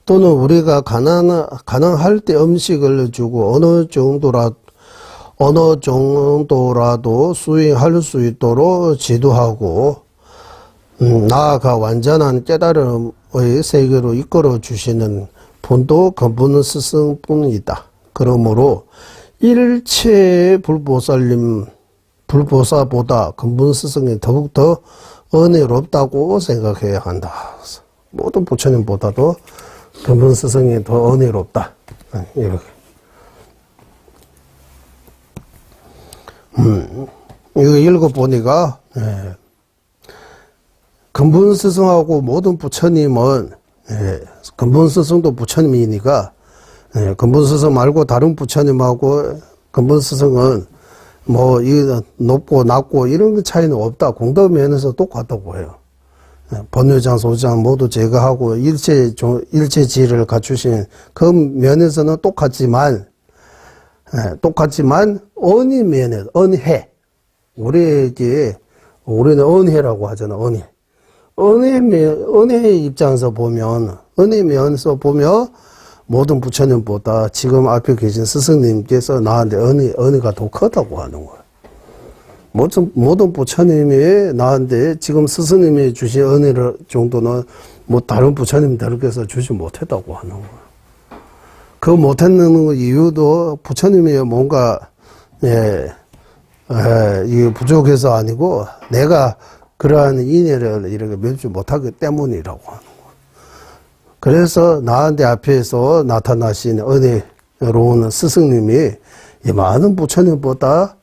또는 우리가 가능할 때 음식을 주고 어느 정도라도 수행할 수 있도록 지도하고 나아가 완전한 깨달음의 세계로 이끌어 주시는 분도 근본 스승뿐이다. 그러므로 일체 불보사보다 근본 스승이 더욱더 은혜롭다고 생각해야 한다. 모든 부처님보다도 근본 스승이 더 은혜롭다. 이렇게. 이거 읽어보니까, 근본 스승하고 모든 부처님은, 근본 스승도 부처님이니까, 근본 스승 말고 다른 부처님하고 근본 스승은 이 높고 낮고 이런 차이는 없다. 공덕면에서 똑같다고 해요. 번뇌장, 소장 모두 제거하고 일체지를 갖추신 그 면에서는 똑같지만 은혜면에 은혜. 우리는 은혜라고 하잖아. 은혜의 입장에서 보면 모든 부처님보다 지금 앞에 계신 스승님께서 나한테 은혜가 더 크다고 하는 거예요. 모든 부처님이 나한테 지금 스승님이 주신 은혜를 정도는 다른 부처님들께서 주지 못했다고 하는 거예요. 그 못했는 이유도 부처님이 뭔가, 이게 부족해서 아니고 내가 그러한 인연을 이렇게 맺지 못하기 때문이라고 하는 거예요. 그래서 나한테 앞에서 나타나신 은혜로운 스승님이 이 많은 부처님보다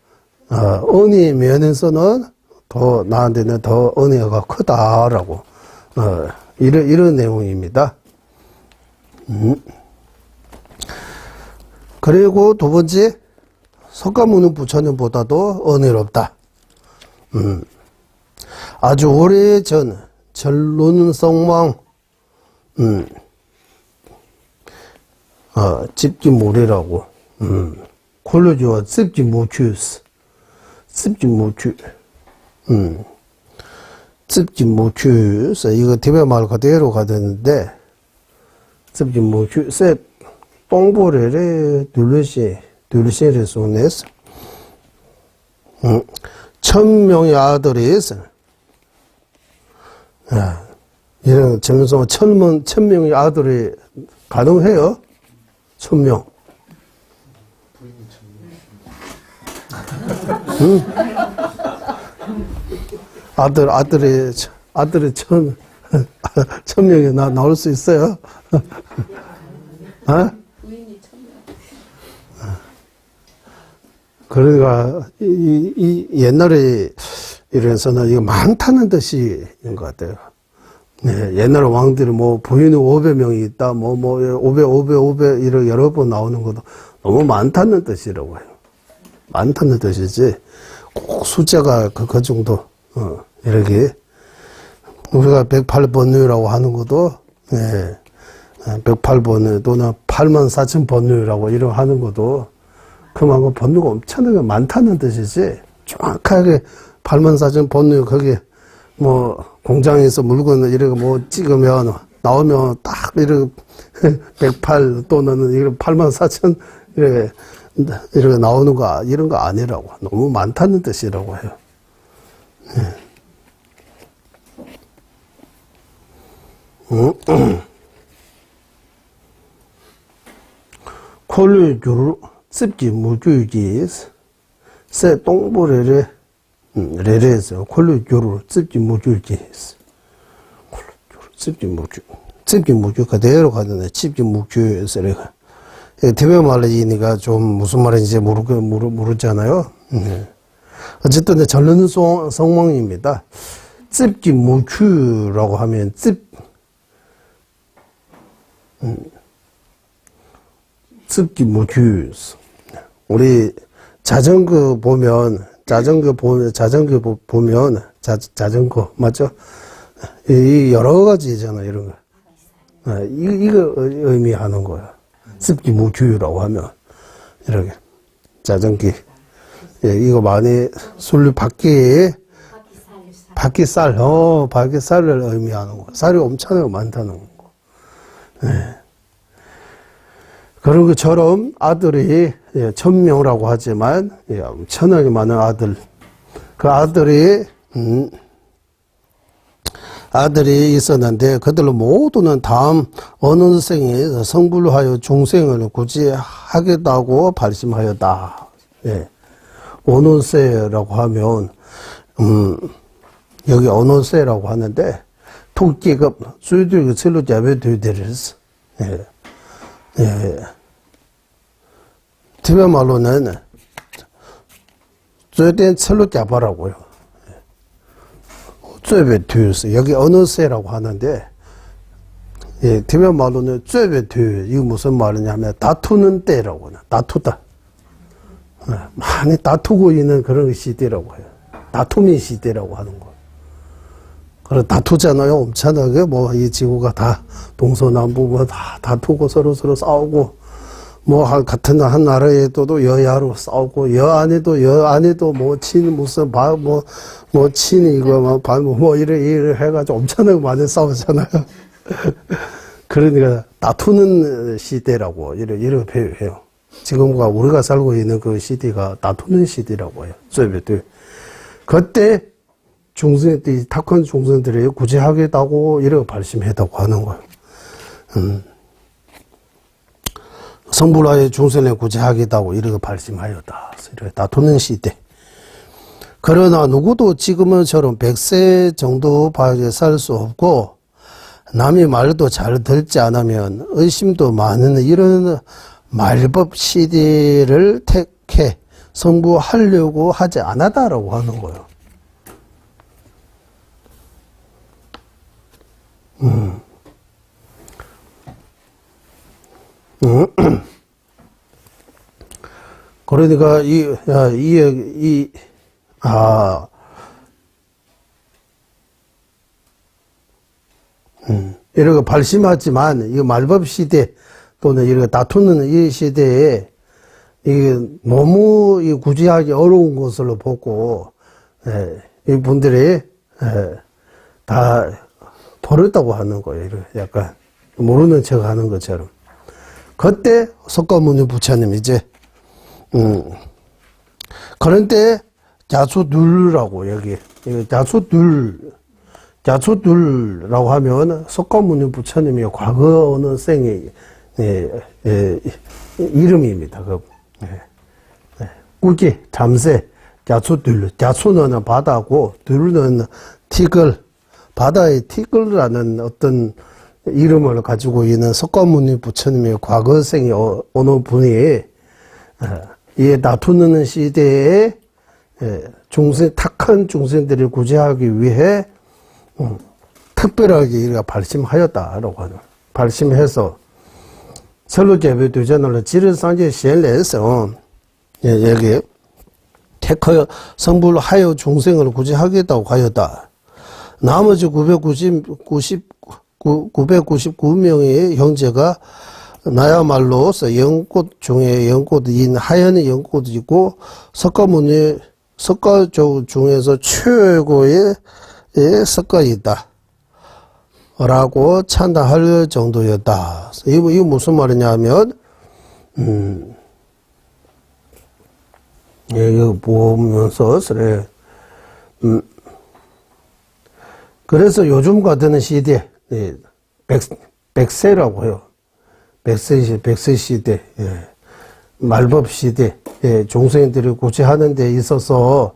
은혜 면에서는 더 나한테는 더 은혜가 크다라고 이런 내용입니다. 그리고 두 번째, 석가모니 부처님보다도 은혜롭다. 아주 오래전 전론성망 집기모래라고 콜로지와 집기모추스 집기모추 집기모추스 이거 티베말 그대로 가되는데 집기모추스 똥보레레 둘레시를 손에서 1000명의 아들이 있어. 이런 점에서 1000명의 아들이 가능해요? 1000명. 응? 아들이 1000명이 나올 수 있어요? 어? 부인이 1000명. 그러니까 이 옛날에 이래서는 이거 많다는 뜻인 것 같아요. 네, 옛날 왕들이 뭐 부인이 500명이 있다, 500 이렇게 여러 번 나오는 것도 너무 많다는 뜻이라고 해요. 많다는 뜻이지 꼭 숫자가 그 정도 이렇게 우리가 108번뇌라고 하는 것도 108번뇌 또는 84,000번뇌라고 이런 하는 것도 그만큼 번뇌가 엄청나게 많다는 뜻이지 정확하게 84,000번뇌 거기 뭐 공장에서 물건을 이렇게 뭐 찍으면 나오면 딱 이렇게 108 또는 이렇게 84,000 이렇게 나오는 거 이런 거 아니라고 너무 많다는 뜻이라고 해요. 콜류주로 습지 무주지 세 똥보레레 레레서 콜류주로 습지 무주지 습지 무주 그대로 가는데 습지 무주에서 내가 대변 말이니까 좀 무슨 말인지 모르잖아요. 어쨌든 전론 성망입니다. 습지 무주라고 하면 습지 무주 우리 자전거 보면 자전거 맞죠? 이 여러 가지잖아요, 이런 거. 이거 의미하는 거야. 습지 무주라고 하면 이렇게 자전기. 이거 많이 술 밖에 바퀴살을 의미하는 거. 살이 엄청나게 많다는 거. 그런 것처럼 아들이 1000명이라고 하지만 엄청나게 많은 아들. 그 아들이 있었는데 그들로 모두는 다음 어느 생에 성불하여 중생을 구제하겠다고 발심하였다. 어느 세라고 하면 여기 어느 세라고 하는데 토끼급 수유들이 철로 잡아두더랬어. 티베 말로는 쨘된 철로 잡아라고요. 쨘베투스 여기 어느 세라고 하는데 티베 말로는 쨘베투 이거 무슨 말이냐면 다투는 때라고 해요. 다투다. 많이 다투고 있는 그런 시대라고 해요. 다툼의 시대라고 하는 거. 그래 다투잖아요. 엄청나게 뭐 이 지구가 다 동서남북 뭐 다 다투고 서로 싸우고 뭐 같은 한 나라에도 여야로 싸우고 여 안에도 뭐 친 무슨 뭐 친이고 뭐 이래 해가지고 엄청나게 많이 싸우잖아요. 그러니까 다투는 시대라고 이렇게 표현해요. 지금과 우리가 살고 있는 그 시대가 다투는 시대라고 해요. 소비에트. 그때 중생들이 탁한 중생들이 구제하겠다고 이렇게 발심했다고 하는 거예요. 성불하여 중생을 구제하겠다고 이렇게 발심하였다. 이렇게 다투는 시대. 그러나 누구도 지금처럼 100세 정도밖에 살 수 없고 남의 말도 잘 듣지 않으면 의심도 많은 이런 말법 시대를 택해 성불하려고 하지 않았다라고 하는 거예요. 그러니까 이렇게 발심하지만, 이 말법 시대, 또는 이렇게 다투는 이 시대에, 이게 너무 이 구제하기 어려운 것으로 보고, 이 분들이, 다 버렸다고 하는 거예요. 이렇게 약간, 모르는 척 하는 것처럼. 그때, 석가모니 부처님, 이제, 그런 때, 자수둘라고, 여기. 자수둘라고 하면, 석가모니 부처님이 과거 어느 생의, 이름입니다. 꿀기, 잠새, 자수둘. 자수는 바다고, 둘은 티글, 바다의 티글이라는 어떤 이름을 가지고 있는 석가모니 부처님의 과거 생의 어느 분이, 이 다투는 시대에 착한 중생들을 구제하기 위해 특별하게 이가 발심하였다라고 하는, 발심해서 설로제배 도전을 지르상제 시엘에서 여기 택하여 성불하여 중생을 구제하겠다고 하였다. 나머지 999명의 형제가 나야말로서 연꽃 중에 연꽃인 하얀의 연꽃이고 석가조 중에서 최고의 석가이다 라고 찬다할 정도였다. 이거 무슨 말이냐면 이거 보면서 그래서 요즘 같은 시대 백세라고 해요. 백세 시대, 말법 시대, 종생들을 구제하는 데 있어서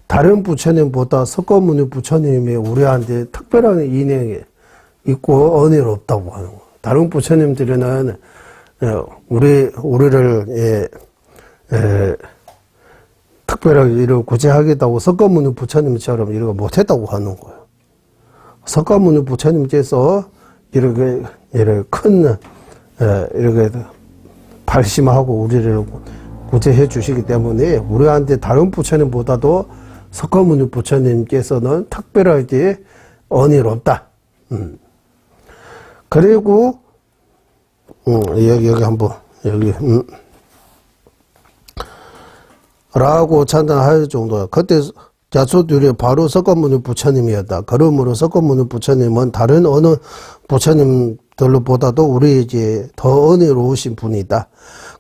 다른 부처님보다 석가모니 부처님이 우리한테 특별한 인연이 있고 은혜가 없다고 하는 거예요. 다른 부처님들은 우리를 특별하게 이렇게 구제하겠다고 석가모니 부처님처럼 이렇게 못했다고 하는 거예요. 석가모니 부처님께서 이렇게 큰 이렇게 발심하고 우리를 구제해 주시기 때문에 우리한테 다른 부처님보다도 석가모니 부처님께서는 특별하게 은혜롭다. 그리고 여기 한번 라고 찬단할 정도야. 그때 자수들이 바로 석가모니 부처님이었다. 그러므로 석가모니 부처님은 다른 어느 부처님들보다도 우리 이제 더 은혜로우신 분이다.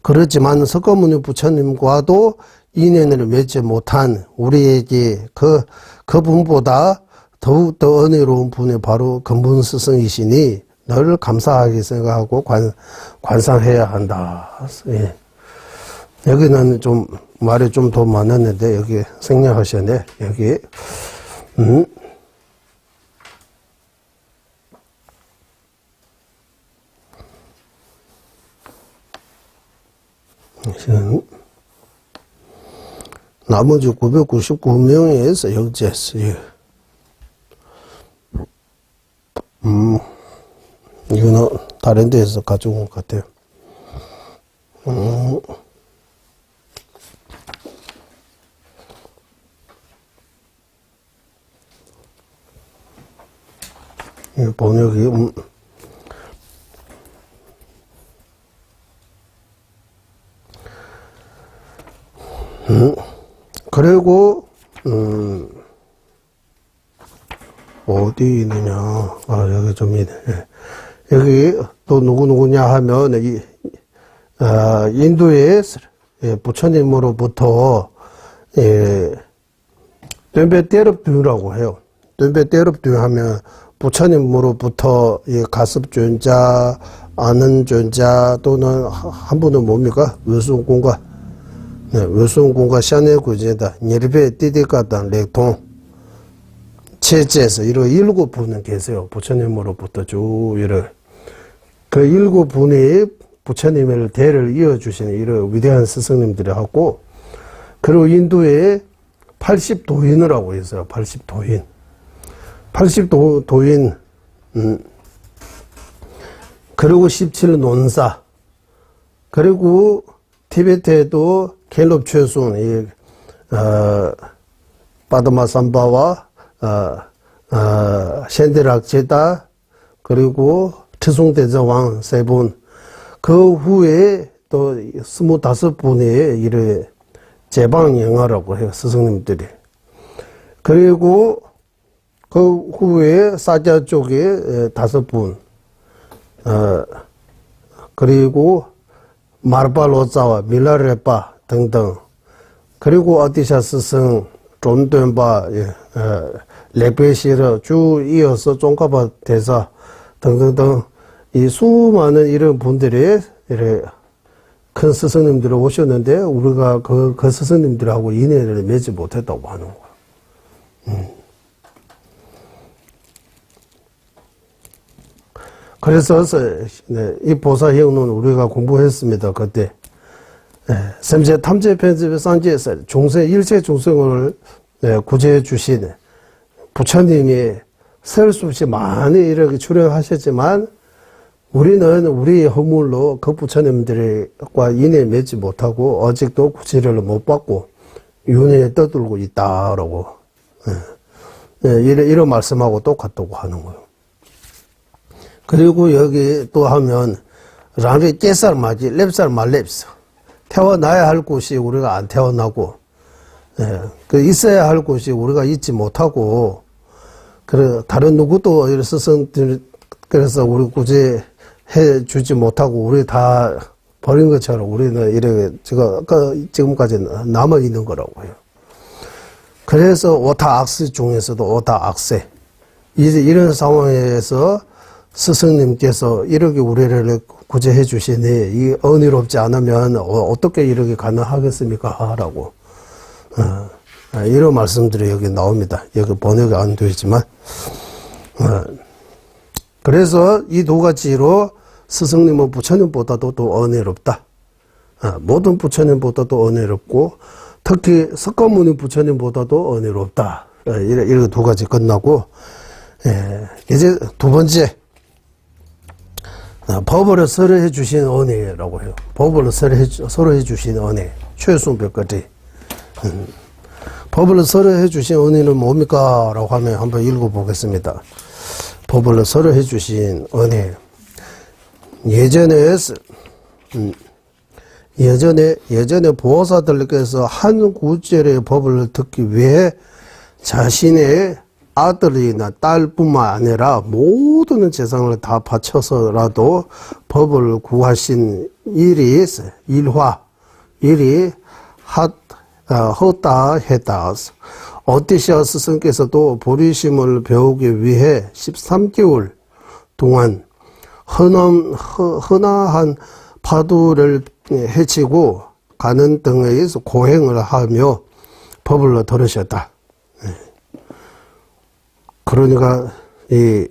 그렇지만 석가모니 부처님과도 인연을 맺지 못한 우리에게 그분보다 더욱더 은혜로운 분이 바로 근본 스승이시니 늘 감사하게 생각하고 관상해야 한다. 예. 여기는 좀 말이 좀 더 많았는데 여기 생략하셨네. 여기 나머지 999명에서 영제했어요. 이거는 다른 데에서 가져온 것 같아요. 이 번역이 그리고 어디 있느냐? 아, 여기 좀 있네. 여기 또 누구냐 하면 인도의 부처님으로부터 뚠베테럽두라고 해요. 뚠베테럽두 하면 부처님으로부터 가습존자, 아는존자 또는 한 분은 뭡니까? 외순공과 외순공과 샤네구제다 니르베 띠디가단 렉통 체제에서 이런 7분은 계세요. 부처님으로부터 쭉 이런 그 7분이 부처님의 대를 이어주시는 이런 위대한 스승님들이 하고, 그리고 인도에 80도인을 하고 있어요. 80도인. 80도인, 그리고 17논사, 그리고 티베트에도 갤럽 최순, 바드마 삼바와, 셴데락 제다, 그리고 태송대자왕 3분, 그 후에 또 25분의 이래 제방영화라고 해요, 스승님들이. 그리고 그 후에 사자 쪽에 5분, 그리고 마르발로자와 밀라레파 등등, 그리고 어디샤 스승, 존된바, 레베시르 쭉 이어서 종가바 대사 등등등, 이 수많은 이런 분들이 이래 큰 스승님들이 오셨는데 우리가 그 스승님들하고 인연을 맺지 못했다고 하는 거야. 그래서 이 보사형은 우리가 공부했습니다. 그때 샘제 탐제 편집의 상지에서 일체 중생을 구제해 주신 부처님이 셀 수 없이 많이 이렇게 출연하셨지만 우리는 우리의 허물로 그 부처님들과 인연 맺지 못하고 아직도 구제를 못 받고 윤회에 떠들고 있다라고 이런 말씀하고 똑같다고 하는 거예요. 그리고 여기 또 하면 랑리 깨살 맞이 랩살 말랩스 태어나야 할 곳이 우리가 안 태어나고 그 있어야 할 곳이 우리가 있지 못하고 그래 다른 누구도 이런 스승들 그래서 우리 구제해 주지 못하고 우리 다 버린 것처럼 우리는 이렇게 지금까지 남아 있는 거라고 해요. 그래서 오타 악세 중에서도 오타 악세 이런 상황에서 스승님께서 이렇게 우리를 구제해 주시니 이 은혜롭지 않으면 어떻게 이렇게 가능하겠습니까? 라고 이런 말씀들이 여기 나옵니다. 여기 번역이 안 되지만 그래서 이 두 가지로 스승님은 부처님보다도 더 은혜롭다. 모든 부처님보다도 은혜롭고 특히 석가모니 부처님보다도 은혜롭다. 이렇게 두 가지 끝나고 이제 두 번째 법을 설해 주신 은혜라고 해요. 법을 설해 주신 은혜 최순벽까지 법을 설해 주신 은혜는 뭡니까? 라고 하면 한번 읽어보겠습니다. 법을 설해 주신 은혜 예전에 보호사들께서 한 구절의 법을 듣기 위해 자신의 아들이나 딸뿐만 아니라 모든 재산을 다 바쳐서라도 법을 구하신 일이 허다했다. 어티시아 스승께서도 보리심을 배우기 위해 13개월 동안 흔한 파도를 헤치고 가는 등에서 고행을 하며 법을 들으셨다. 그러니까 이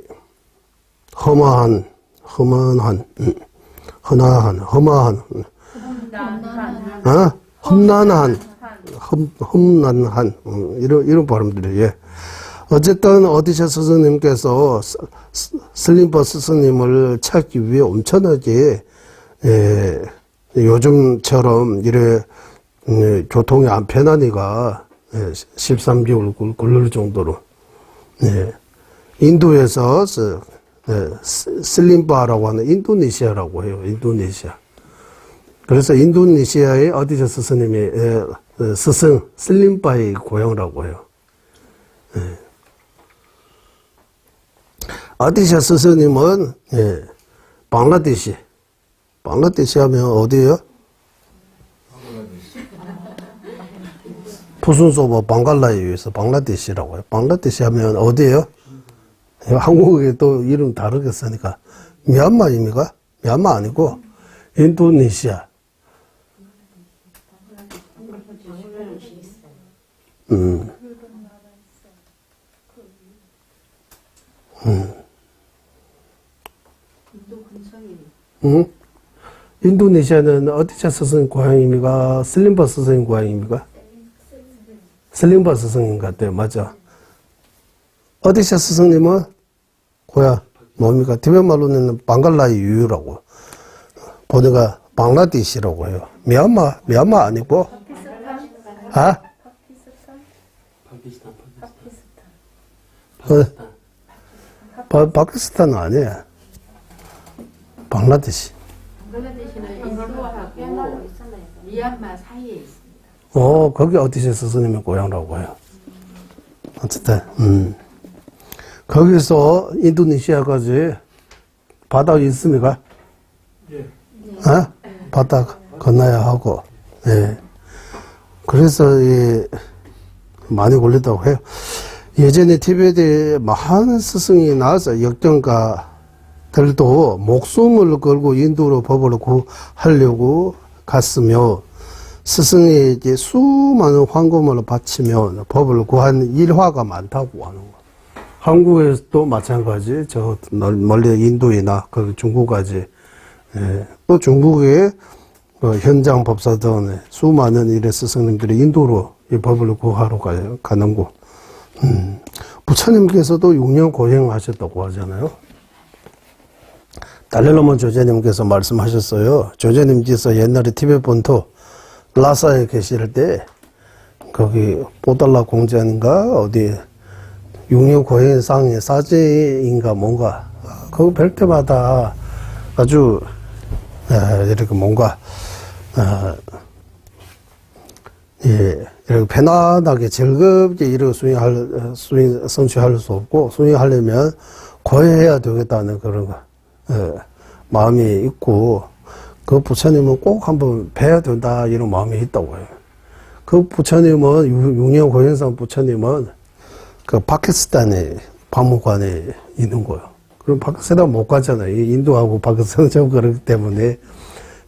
험한 험난한 이런 발음들이에요. 어쨌든 어디샤 스승님께서 슬림퍼 스승님을 찾기 위해 엄청나게 요즘처럼 이래 교통이 안 편하니까 13개월 걸릴 정도로 인도에서 슬림바라고 하는 인도네시아라고 해요. 인도네시아. 그래서 인도네시아의 어디샤 스승님이 스승 슬림바의 고향이라고 해요. 어디샤 스승님은 방글라데시 하면 어디예요? 푸순소바 방갈라에서 방글라데시라고 해요. 방글라데시 하면 어디예요? 한국에 또 이름 다르게 쓰니까 미얀마입니까? 미얀마 아니고 인도네시아. 인도네시아는 어디차 스승 고향입니까? 슬림바 스승 고향입니까? 슬림바 스승인 것 같아요. 맞아. 어디차 스승님은 고향 뭡니까? 티베트 말로는 방갈라의 유유라고. 보니까 방글라데시라고 해요. 미얀마 아니고? 파키스탄은 아니에요. 방글라데시. 방글라데시는 인도하고 미얀마 사이에 있습니다. 거기 어디서 스승님의 고향이라고 해요. 어쨌든, 거기서 인도네시아까지 바다 있습니까? 예. 바다 건너야 하고, 예. 그래서, 많이 걸린다고 해요. 예전에 티베트에 많은 스승이 나와서 역정가들도 목숨을 걸고 인도로 법을 구하려고 갔으며, 스승이 이제 수많은 황금을 바치며 법을 구한 일화가 많다고 하는 거. 한국에서도 마찬가지, 저 멀리 인도이나 그 중국까지, 또 중국의 현장 법사들은 수많은 일의 스승님들이 인도로 이 법을 구하러 가는 곳. 부처님께서도 6년 고행하셨다고 하잖아요. 달랄라마 조제님께서 말씀하셨어요. 조제님께서 옛날에 티베트 본토 라사에 계실 때 거기 보달라 공전인가 어디 6년 고행상의 사제인가 뭔가 그거 뵐 때마다 아주 이렇게 뭔가 이렇게 편안하게 즐겁게 이렇게 성취할 수 없고 수행하려면 고해해야 되겠다는 그런 마음이 있고 그 부처님은 꼭 한번 뵈야 된다 이런 마음이 있다고 해요. 그 부처님은 6년 고행상 부처님은 그 파키스탄의 박물관에 있는 거예요. 그럼 파키스탄 못 가잖아요. 인도하고 파키스탄은 좀 그렇기 때문에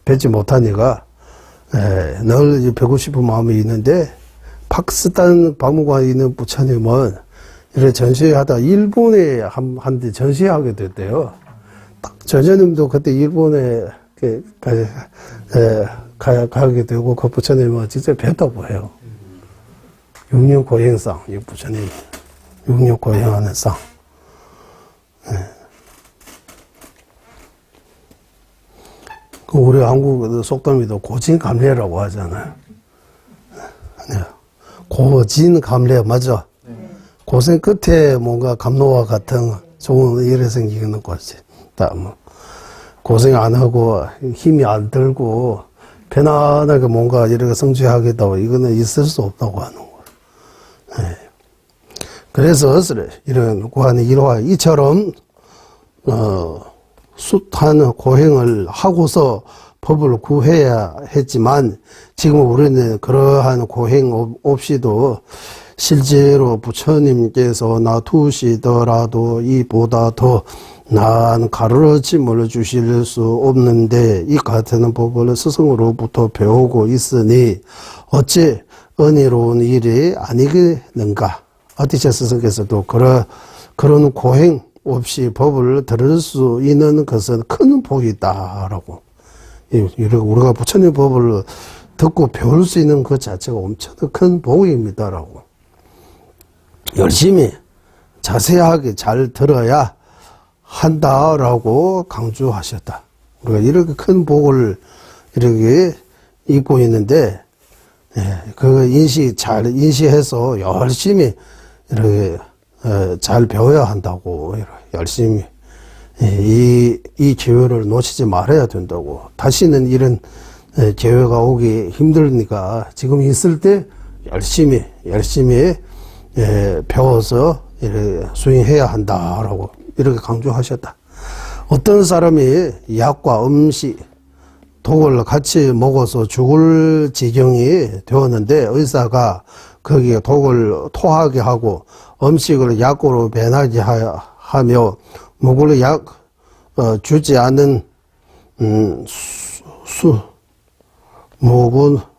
뵙지 못하니까 늘 뵈고 싶은 마음이 있는데 파키스탄 박물관에 있는 부처님은 이렇게 전시하다 일본에 한데 전시하게 됐대요. 딱 조제님도 그때 일본에 가게 되고 그 부처님은 직접 뵀다고 해요. 6년 고행상, 이 부처님 6년 고행하는 상. 그 우리 한국 속담에도 고진감래라고 하잖아요. 고진감래 맞죠? 고생 끝에 뭔가 감로와 같은 좋은 일이 생기는 거지. 고생 안 하고 힘이 안 들고 편안하게 뭔가 이렇게 성취하겠다고 이거는 있을 수 없다고 하는 거예요. 그래서 이런 구하는 일화 이처럼 숱한 고행을 하고서 법을 구해야 했지만 지금 우리는 그러한 고행 없이도 실제로 부처님께서 놔두시더라도 이보다 더 나은 가르침을 주실 수 없는데 이 같은 법을 스승으로부터 배우고 있으니 어찌 은혜로운 일이 아니겠는가. 아티체 스승께서도 그런 고행 없이 법을 들을 수 있는 것은 큰 복이다라고. 우리가 부처님 법을 듣고 배울 수 있는 것 자체가 엄청 큰 복입니다라고. 열심히 자세하게 잘 들어야 한다라고 강조하셨다. 우리가 이렇게 큰 복을 이렇게 입고 있는데, 그 잘 인식해서 열심히 이렇게, 잘 배워야 한다고, 열심히. 이 기회를 놓치지 말아야 된다고. 다시는 이런 기회가 오기 힘드니까 지금 있을 때 열심히 배워서 이렇게 수행해야 한다라고 이렇게 강조하셨다. 어떤 사람이 약과 음식, 독을 같이 먹어서 죽을 지경이 되었는데 의사가 거기에 독을 토하게 하고 음식을 약으로 변하게 하며 먹을 약 주지 않은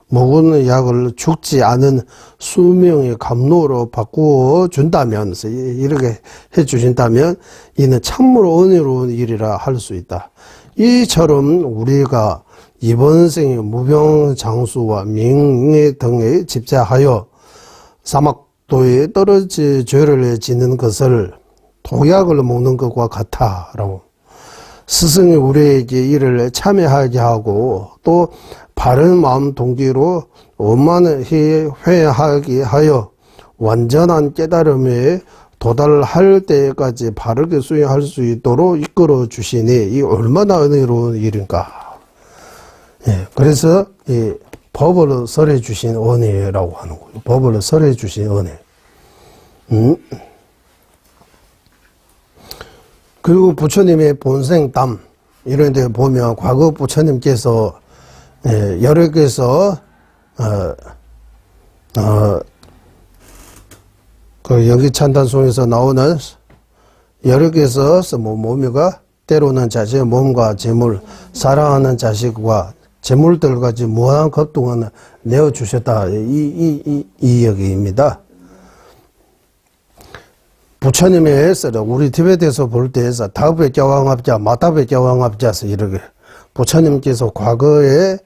먹은 약을 죽지 않은 수명의 감로로 바꾸어 준다면 이렇게 해 주신다면 이는 참으로 은혜로운 일이라 할 수 있다. 이처럼 우리가 이번 생에 무병장수와 명예 등에 집착하여 사막도에 떨어지 죄를 짓는 것을 독약을 먹는 것과 같아라고. 스승이 우리에게 이를 참여하게 하고 또 바른 마음 동기로 원만히 회하게 하여 완전한 깨달음에 도달할 때까지 바르게 수행할 수 있도록 이끌어 주시니 이 얼마나 은혜로운 일인가. 예, 그래서 이 법을 설해 주신 은혜라고 하는 거예요. 법을 설해 주신 은혜. 그리고 부처님의 본생담 이런 데 보면 과거 부처님께서 여러 개서 그 연기찬단송에서 나오는 여러 개서 뭐가 때로는 자신의 몸과 재물, 사랑하는 자식과 재물들까지 무한한 겁동을 내어주셨다. 이 이야기입니다. 부처님의 우리 티베트에서 볼 때에서 다급의 교황합자, 마답의 교황합자서 이렇게 부처님께서 과거에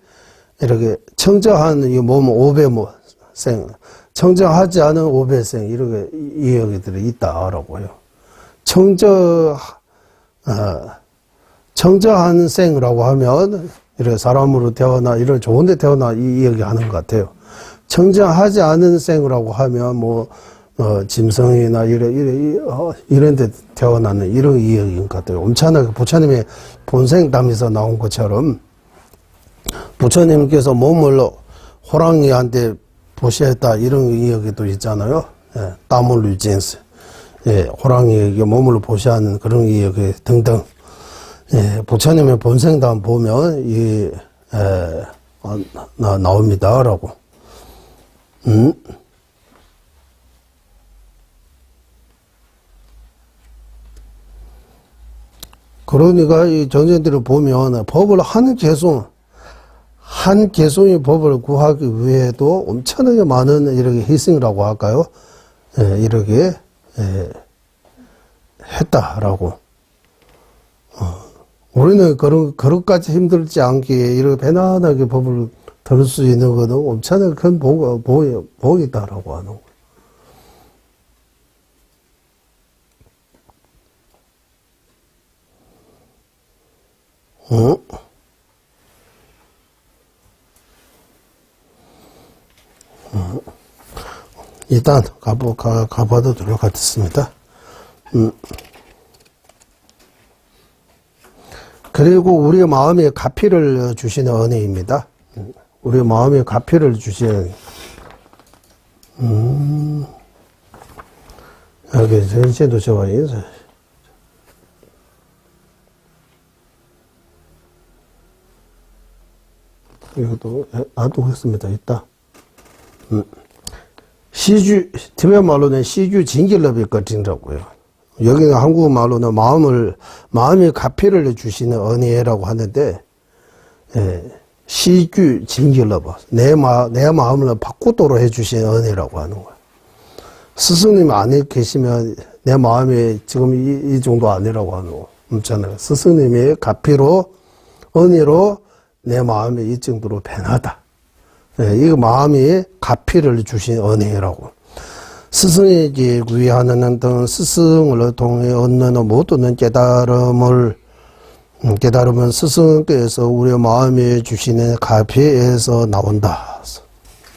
이렇게 청정한 이 몸 5배생, 청정하지 않은 5배생 이렇게 이야기들이 있다라고요. 청정한 생이라고 하면 이렇게 사람으로 태어나 이런 좋은데 태어나 이 이야기 하는 것 같아요. 청정하지 않은 생이라고 하면 뭐 짐승이나 이런 데 태어나는 이런 이야기인 것 같아요. 엄청나게 부처님의 본생담에서 나온 것처럼 부처님께서 몸을 호랑이한테 보시했다 이런 이야기도 있잖아요. 예, 따물 유진스. 예, 호랑이에게 몸을 보시하는 그런 이야기 등등. 예, 부처님의 본생담 보면 나옵니다라고. 그러니까 이 정전들을 보면 법을 한 개송의 법을 구하기 위해도 엄청나게 많은 이렇게 희생이라고 할까요? 예, 이렇게 했다라고. 우리는 그렇게까지 힘들지 않게 이렇게 편안하게 법을 들을 수 있는 것은 엄청나게 큰 복이다라고 하는 거예요. 일단 가봐도 될 것 같습니다. 그리고 우리 마음에 가피를 주시는 은혜입니다. 우리 마음에 가피를 주시는 여기 전체도 좋아요. 이것도 놔두겠습니다. 있다. 시주, 티베트 말로는 시주 진길럽이 거친다고요. 여기는 한국말로는 마음의 가피를 주시는 은혜라고 하는데, 시주 진길럽, 내 마음을 바꾸도록 해주시는 은혜라고 하는 거예요. 스승님 안에 계시면 내 마음이 지금 이 정도 아니라고 하는 거 없잖아요. 스승님의 가피로, 은혜로 내 마음이 이 정도로 변하다. 이 마음이 가피를 주신 은혜라고. 스승에게 구의하는 등 스승을 통해 얻는 모든 깨달음은 스승께서 우리 마음에 주시는 가피에서 나온다.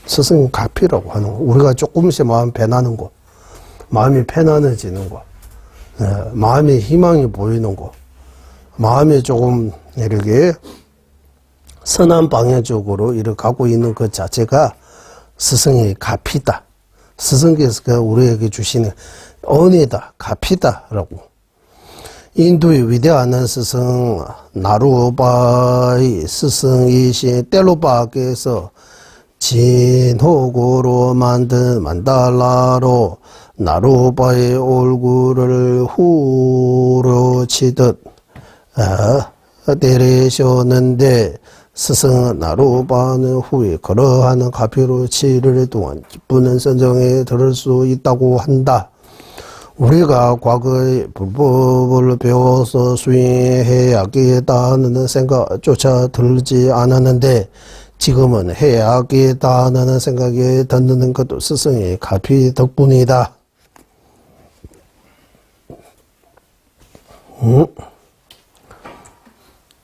스승 가피라고 하는 거. 우리가 조금씩 마음 변하는 거, 마음이 편안해지는 거, 마음의 희망이 보이는 거, 마음이 조금 이렇게 선한 방향 쪽으로 이렇게 가고 있는 것 자체가 스승의 가피다. 스승께서 우리에게 주시는 은혜다, 가피다라고. 인도의 위대한 스승 나루바의 스승이신 텔로바께서 진호고로 만든 만달라로 나루바의 얼굴을 후려치듯 때리셨는데 스승은 나루바는 후에 그러한 가피로 7일 동안 기쁘는 선정에 들을 수 있다고 한다. 우리가 과거에 불법을 배워서 수행해야겠다는 생각조차 들지 않았는데 지금은 해야겠다는 생각이 드는 것도 스승의 가피 덕분이다.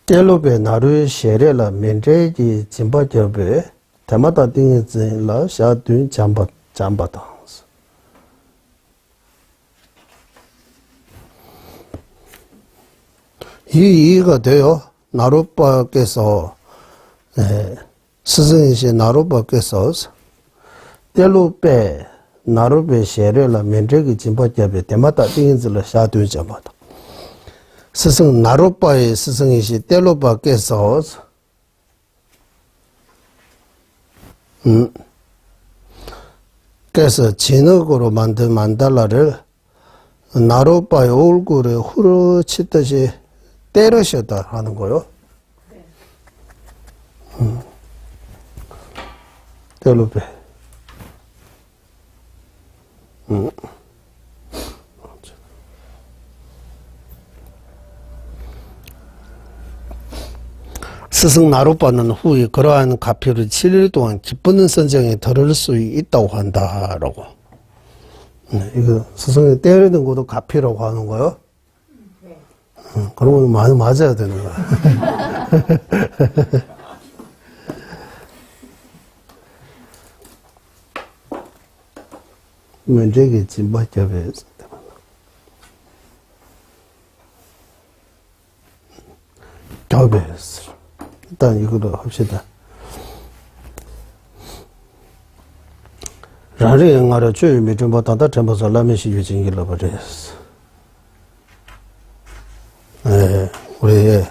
텔로베 나루의 셰레라 멘제지 진바접에 테마다 띵즈라 샤둔 잠바당스. 이해가 돼요? 나룻바께서, 스승이신 나룻바께서, 텔로베, 나룻베 쉐레라 면적이 진보잡에 대마다 띵인들을 샤두자마다. 스승, 나룻바의 스승이신 텔로바께서, 그래서 진흙으로 만든 만달라를 나룻바의 얼굴에 후려치듯이 때르셨다 하는 거요. 텔로베. 스승 나룻바는 후에 그러한 가피를 7일 동안 기쁘는 선정에 들을 수 있다고 한다라고. 이거 스승이 때리는 것도 가피라고 하는 거요. 그러면 많이 맞아야 되는 거야. 면적이 진보잡에 겹에서 일단 이거로 합시다. 라리 영화를 주의미 좀 받다 전부서 라면시 유진기로 버렸어. 우리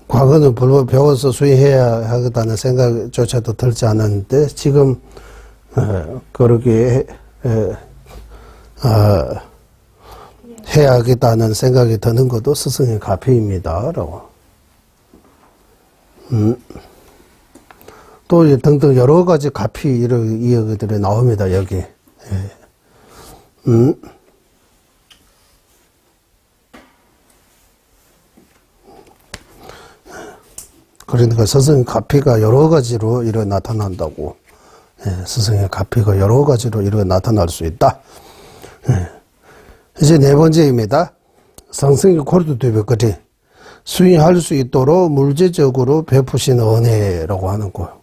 과거는 불법 배워서 수행해야 하겠다는 생각조차도 들지 않았는데 지금 그렇게 해야겠다는 생각이 드는 것도 스승의 가피입니다라고. 또 등등 여러 가지 가피 이런 이야기들이 나옵니다 여기. 그러니까 스승의 가피가 여러 가지로 이렇게 나타난다고. 스승의 가피가 여러 가지로 이렇게 나타날 수 있다. 이제 네 번째입니다. 상승의 코르도 되벽거리 수행할 수 있도록 물질적으로 베푸신 은혜라고 하는 거예요.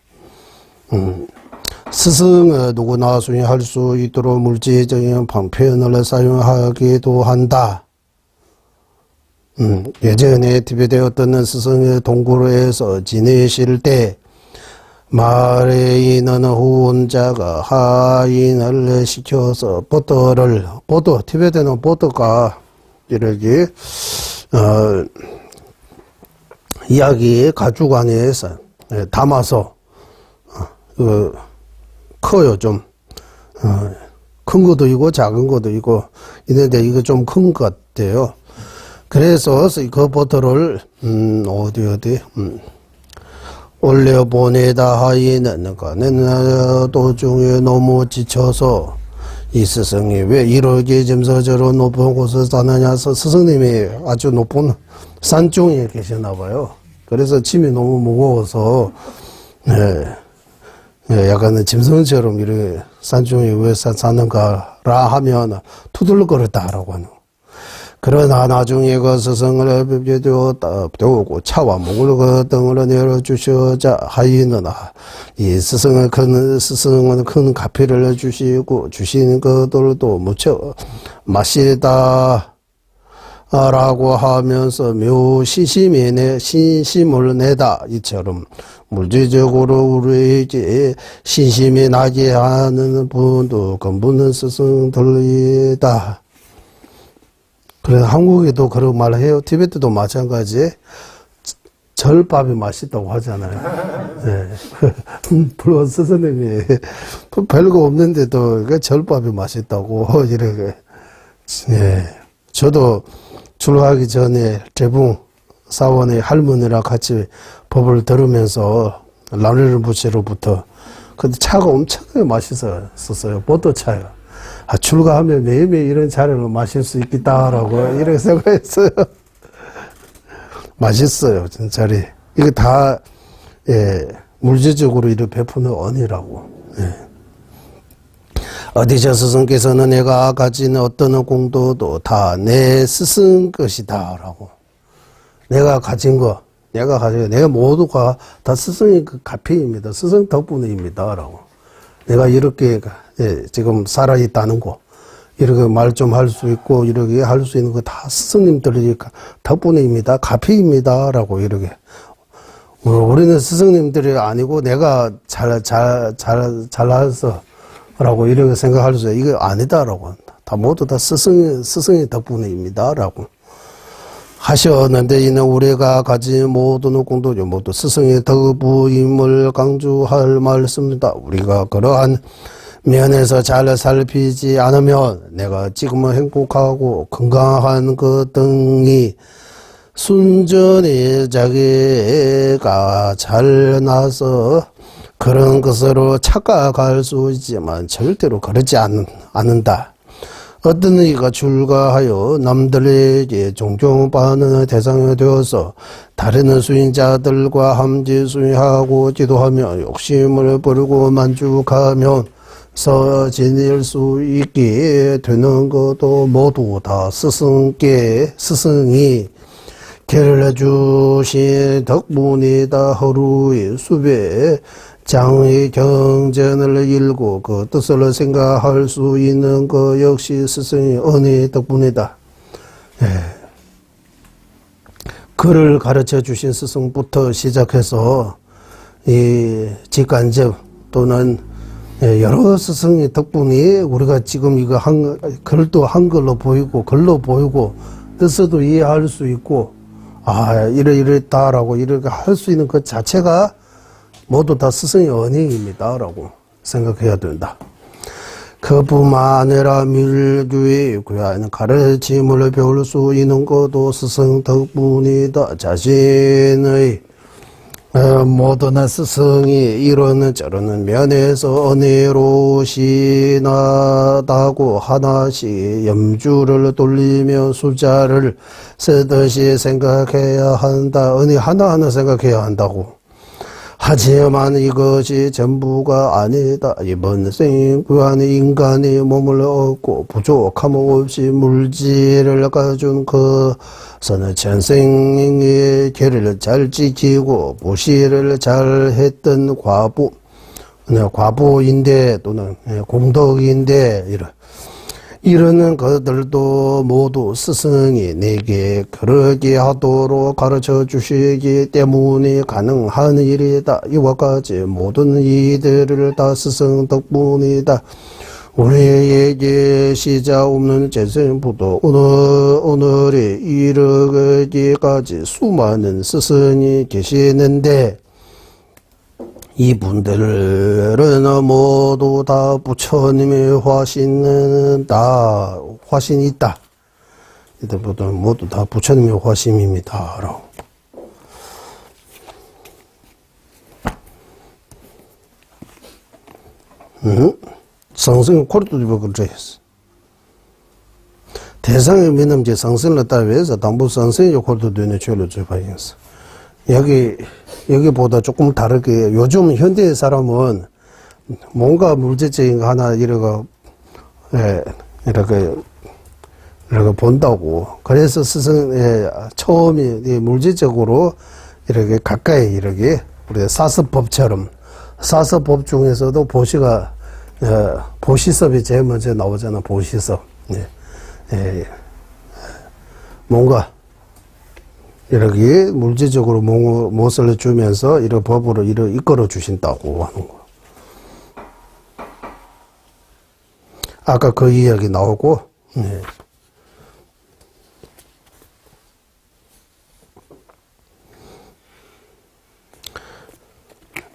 스승은 누구나 수행할 수 있도록 물질적인 방편을 사용하기도 한다. 예전에 티베트였던 스승의 동굴에서 지내실 때 마레인은 후원자가 하인을 시켜서 보드, 티베트는 보드가 이렇게 이야기 가죽 안에서 담아서 커요 좀. 큰 것도 있고 작은 것도 있고 있는데 이거 좀 큰 것 같아요. 그래서 그 보드를 어디 올려 보내다 하이는 가는 도중에 너무 지쳐서 이 스승이 왜 이렇게 점서저로 높은 곳에 사느냐. 스승님이 아주 높은 산중에 계시나 봐요. 그래서 짐이 너무 무거워서 약간 짐승처럼 이렇게 산중에 왜 사는가라 하면 투덜거렸다라고 하는. 그러나 나중에 그 스승을 배우고 차와 목을 그 등으로 내려주셔자 하이느나 이 스승은 큰 가피를 주시고 주신 것들도 무척 마시다 라고 하면서 신심을 내다 이처럼 물질적으로 우리에게 신심이 나게 하는 분도 근본은 스승들이다. 그래 한국에도 그런 말을 해요. 티베트도 마찬가지. 절밥이 맛있다고 하잖아요. 물론 스승님이 별거 없는데도 그 절밥이 맛있다고 이렇게. 저도 출가하기 전에 대붕 사원의 할머니랑 같이 법을 들으면서 라면을 부채로부터 근데 차가 엄청나게 맛있었어요. 보도차요. 출가하면 매일매일 이런 차를 마실 수 있겠다라고 이렇게 생각했어요. 맛있어요, 진짜리. 이게 다, 물질적으로 이렇게 베푸는 언이라고. 어디저 스승께서는 내가 가진 어떤 공도도 다 내 스승 것이다라고. 내가 가진 거, 내가 모두가 다 스승의 그 가피입니다. 스승 덕분입니다라고. 내가 이렇게 예, 지금 살아있다는 거. 이렇게 말 좀 할 수 있고, 이렇게 할 수 있는 거 다 스승님들이 덕분입니다. 가피입니다. 라고 이렇게. 우리는 스승님들이 아니고 내가 잘해서 라고 이렇게 생각할 수 있어요. 이게 아니다라고 한다. 다 모두 다 스승의 덕분입니다. 라고 하셨는데, 이는 우리가 가진 모든 공덕이 모두 스승의 덕부임을 강조할 말씀입니다. 우리가 그러한 면에서 잘 살피지 않으면 내가 지금은 행복하고 건강한 것 등이 순전히 자기가 잘나서 그런 것으로 착각할 수 있지만 절대로 그렇지 않는다. 어떤 이가 출가하여 남들에게 존경받는 대상이 되어서 다른 수인자들과 함께 수행하고 지도하며 욕심을 버리고 만족하며 지낼 수 있게 되는 것도 모두 다 스승이 계를 주신 덕분이다. 하루에 수백 장의 경전을 읽고 그 뜻을 생각할 수 있는 것 역시 스승의 은혜 덕분이다. 예. 글을 가르쳐 주신 스승부터 시작해서 이 직간접 또는 여러 스승의 덕분에 우리가 지금 이거 글도 한글로 보이고 글로 보이고 뜻도 이해할 수 있고 이랬다라고 이렇게 할 수 있는 것 자체가 모두 다 스승의 은혜입니다라고 생각해야 된다. 그뿐만 아니라 밀교의 구야에는 가르침을 배울 수 있는 것도 스승 덕분이다. 자신의 모든 스승이 이러는 저러는 면에서 은혜로우시나다고 하나씩 염주를 돌리며 숫자를 쓰듯이 생각해야 한다. 은혜 하나하나 생각해야 한다고. 하지만 이것이 전부가 아니다. 이번 생구안에 인간의 몸을 얻고 부족함 없이 물질을 가진 그서는 전생의 계를 잘 지키고 보시를 잘 했던 과부인데 또는 공덕인데 이러는 것들도 모두 스승이 내게 그러게 하도록 가르쳐 주시기 때문에 가능한 일이다. 이와 같이 모든 이들을 다 스승 덕분이다. 우리에게 시작 없는 재생부도 오늘에 이르기까지 수많은 스승이 계시는데 이분들은 모두 다 부처님의 화신이 있다. 이들은 모두 다 부처님의 화신입니다. 성승의 코르도리버 그렇게 했어. 대상의 민음제 성승을 따위 해서 당부 성승의 코르도리는 죄를 죄파했어. 여기보다 조금 다르게 요즘 현대 사람은 뭔가 물질적인 거 하나 이렇게 본다고. 그래서 스승의 처음이 물질적으로 이렇게 가까이 이렇게 우리 사서법처럼 사서법 중에서도 보시섭이 제일 먼저 나오잖아. 보시섭. 뭔가 이렇게 물질적으로 무엇을 주면서 이런 법으로 이끌어 주신다고 하는 거. 아까 그 이야기 나오고,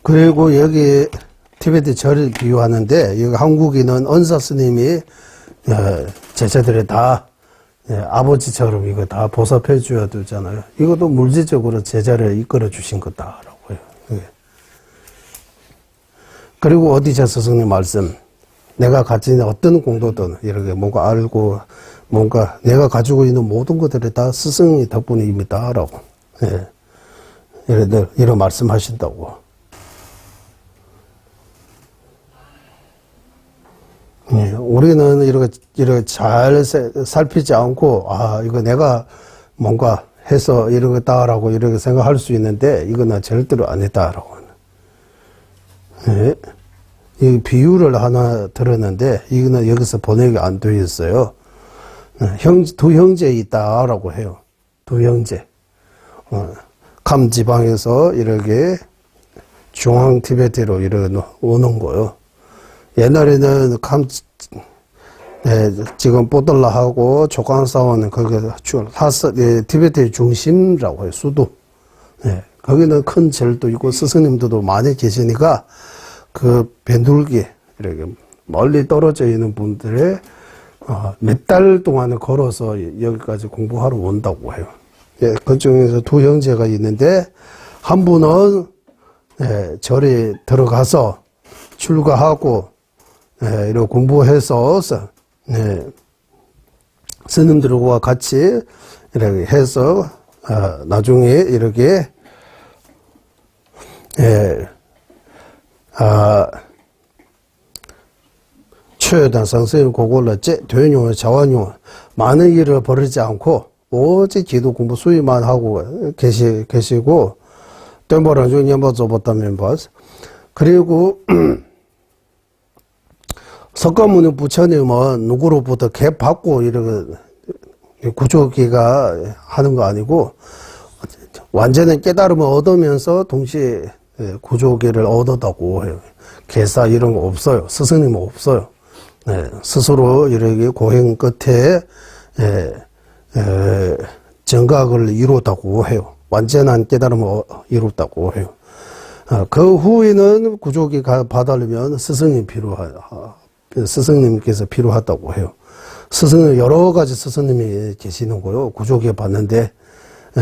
그리고 여기 티베트 절을 비유하는데, 여기 한국인은 은사 스님이 제자들이 다 아버지처럼 이거 다 보살펴 줘야 되잖아요. 이것도 물질적으로 제자를 이끌어 주신 거다라고 해요. 그리고 어디자 스승님 말씀, 내가 가진 어떤 공도든 이렇게 뭔가 알고 뭔가 내가 가지고 있는 모든 것들이 다 스승의 덕분입니다라고 이런 말씀하신다고. 우리는 이렇게 잘 살피지 않고, 이거 내가 뭔가 해서 이러겠다라고 이렇게 생각할 수 있는데, 이거는 절대로 아니다라고. 이 비유를 하나 들었는데, 이거는 여기서 번역이 안 되어 있어요. 두 형제 있다라고 해요. 두 형제. 캄 지방에서 이렇게 중앙 티베트로 이렇게 오는 거요. 옛날에는 지금 뽀들라하고 조광사원은 거기가 티베트의 중심이라고 해요. 수도. 거기는 큰 절도 있고 스승님들도 많이 계시니까 그 배둘기 이렇게 멀리 떨어져 있는 분들의 몇 달 동안을 걸어서 여기까지 공부하러 온다고 해요. 그 중에서 두 형제가 있는데 한 분은 절에 들어가서 출가하고 이렇게 공부해서 스님들과 같이 이렇게 해서 나중에 이렇게 최단 성스님 그걸로 되용을 자원용 많은 일을 벌이지 않고 오직 기도 공부 수위만 하고 계시고 땜보랑 중에 뭐 접었다면 봐서 그리고 석가모니 부처님은 누구로부터 개 받고 이렇게 구조기가 하는 거 아니고 완전히 깨달음을 얻으면서 동시에 구조기를 얻었다고 해요. 개사 이런 거 없어요. 스승님은 없어요. 스스로 이렇게 고행 끝에 정각을 이뤘다고 해요. 완전한 깨달음을 이뤘다고 해요. 그 후에는 구조기 받으려면 스승님께서 필요하다고 해요. 스승은 여러 가지 스승님이 계시는 거요. 구조기 받는데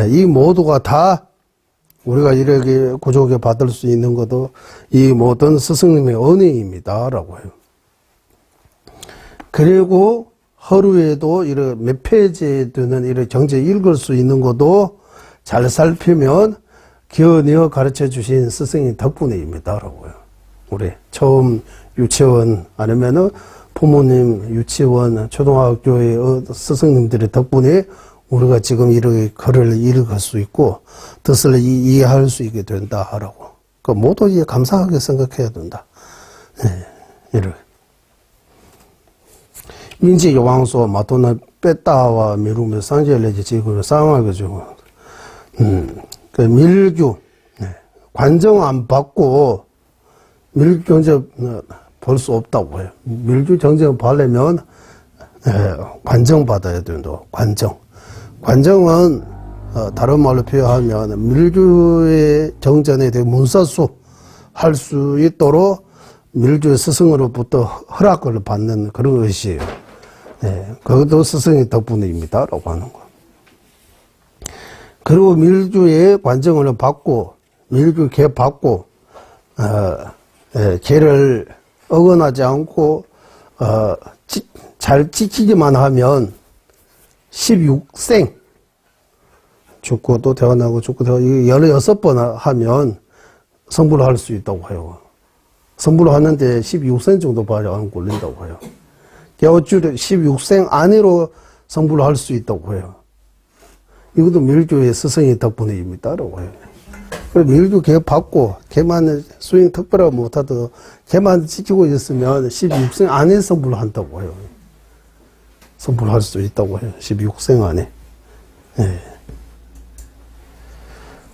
이 모두가 다 우리가 이렇게 구조기 받을 수 있는 것도 이 모든 스승님의 은혜입니다라고 해요. 그리고 하루에도 이런 몇 페이지 되는 이런 경제 읽을 수 있는 것도 잘 살피면 기어내어 가르쳐 주신 스승님 덕분에입니다라고요. 우리 처음 유치원 아니면은 부모님 유치원 초등학교의 스승님들의 덕분에 우리가 지금 이렇게 글을 읽을 수 있고 뜻을 이해할 수 있게 된다라고. 그 모두 이제 감사하게 생각해야 된다. 이렇게. 민지 요왕소 마토나 뺐다와 미루며 상제레지 지구를 상하게죠. 그 밀규 관정 안 받고 밀규 경제 볼 수 없다고 해요. 밀규 정정 받으려면 관정 받아야 된다. 관정은 다른 말로 표현하면 밀규의 정전에 대해 문사수 할 수 있도록 밀주의 스승으로부터 허락을 받는 그런 것이에요. 그것도 스승의 덕분입니다라고 하는 거. 그리고 밀주의 관정을 받고 밀주 개 받고 개를 어긋나지 않고 잘 지키기만 하면 16생 죽고 또 태어나고 죽고 태어나고 16번 하면 성불을 할 수 있다고 해요. 성불을 하는데 16생 정도밖에 안 걸린다고 해요. 어쭈리 16생 안으로 성불을 할 수 있다고 해요. 이것도 밀교의 스승의 덕분에입니다라고 해요. 밀교 개 받고 개만 수행 특별하게 못하도 개만 지키고 있으면 16생 안에 성불을 한다고 해요. 성불을 할 수 있다고 해요. 16생 안에.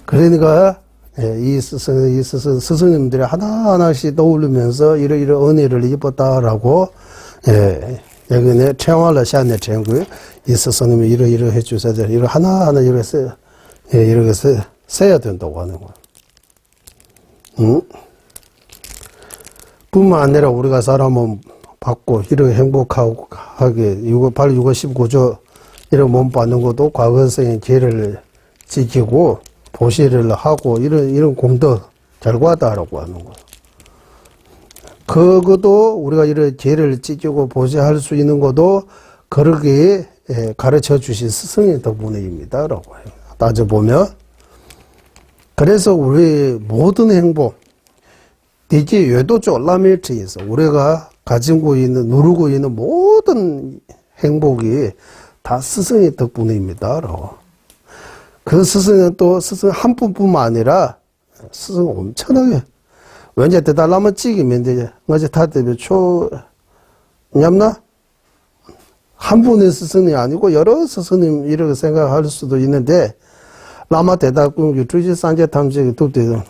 그러니까 이 스승님들이 하나하나씩 떠올리면서 이런 은혜를 입었다라고 여기는 청와를 샤네 청구 이 스승님이 이러 해주셔야 돼. 이러 하나하나 이렇게 써야 된다고 하는 거야. 뿐만 아니라 우리가 사람은 받고 이렇게 행복하게 8, 6, 19조 이런 몸 받는 것도 과거생의 죄를 지키고 보시를 하고 이런 공덕 결과다라고 하는 거야. 그것도 우리가 이런 죄를 지키고 보시할 수 있는 것도 그러기에 가르쳐 주신 스승의 덕분에입니다라고 해요. 따져보면 그래서 우리 모든 행복 대지 외도 쫄라메트에서 우리가 가지고 있는 누르고 있는 모든 행복이 다 스승의 덕분입니다라고. 그 스승은 또 스승 한 분뿐만 아니라 스승 엄청나게 언제 대달라면 찍이면 되지. 어제 다 때문에 냠나? 한 분의 스승이 아니고 여러 스승님 이렇게 생각할 수도 있는데, 라마 대다궁 유주지 산제 탐지기 도대도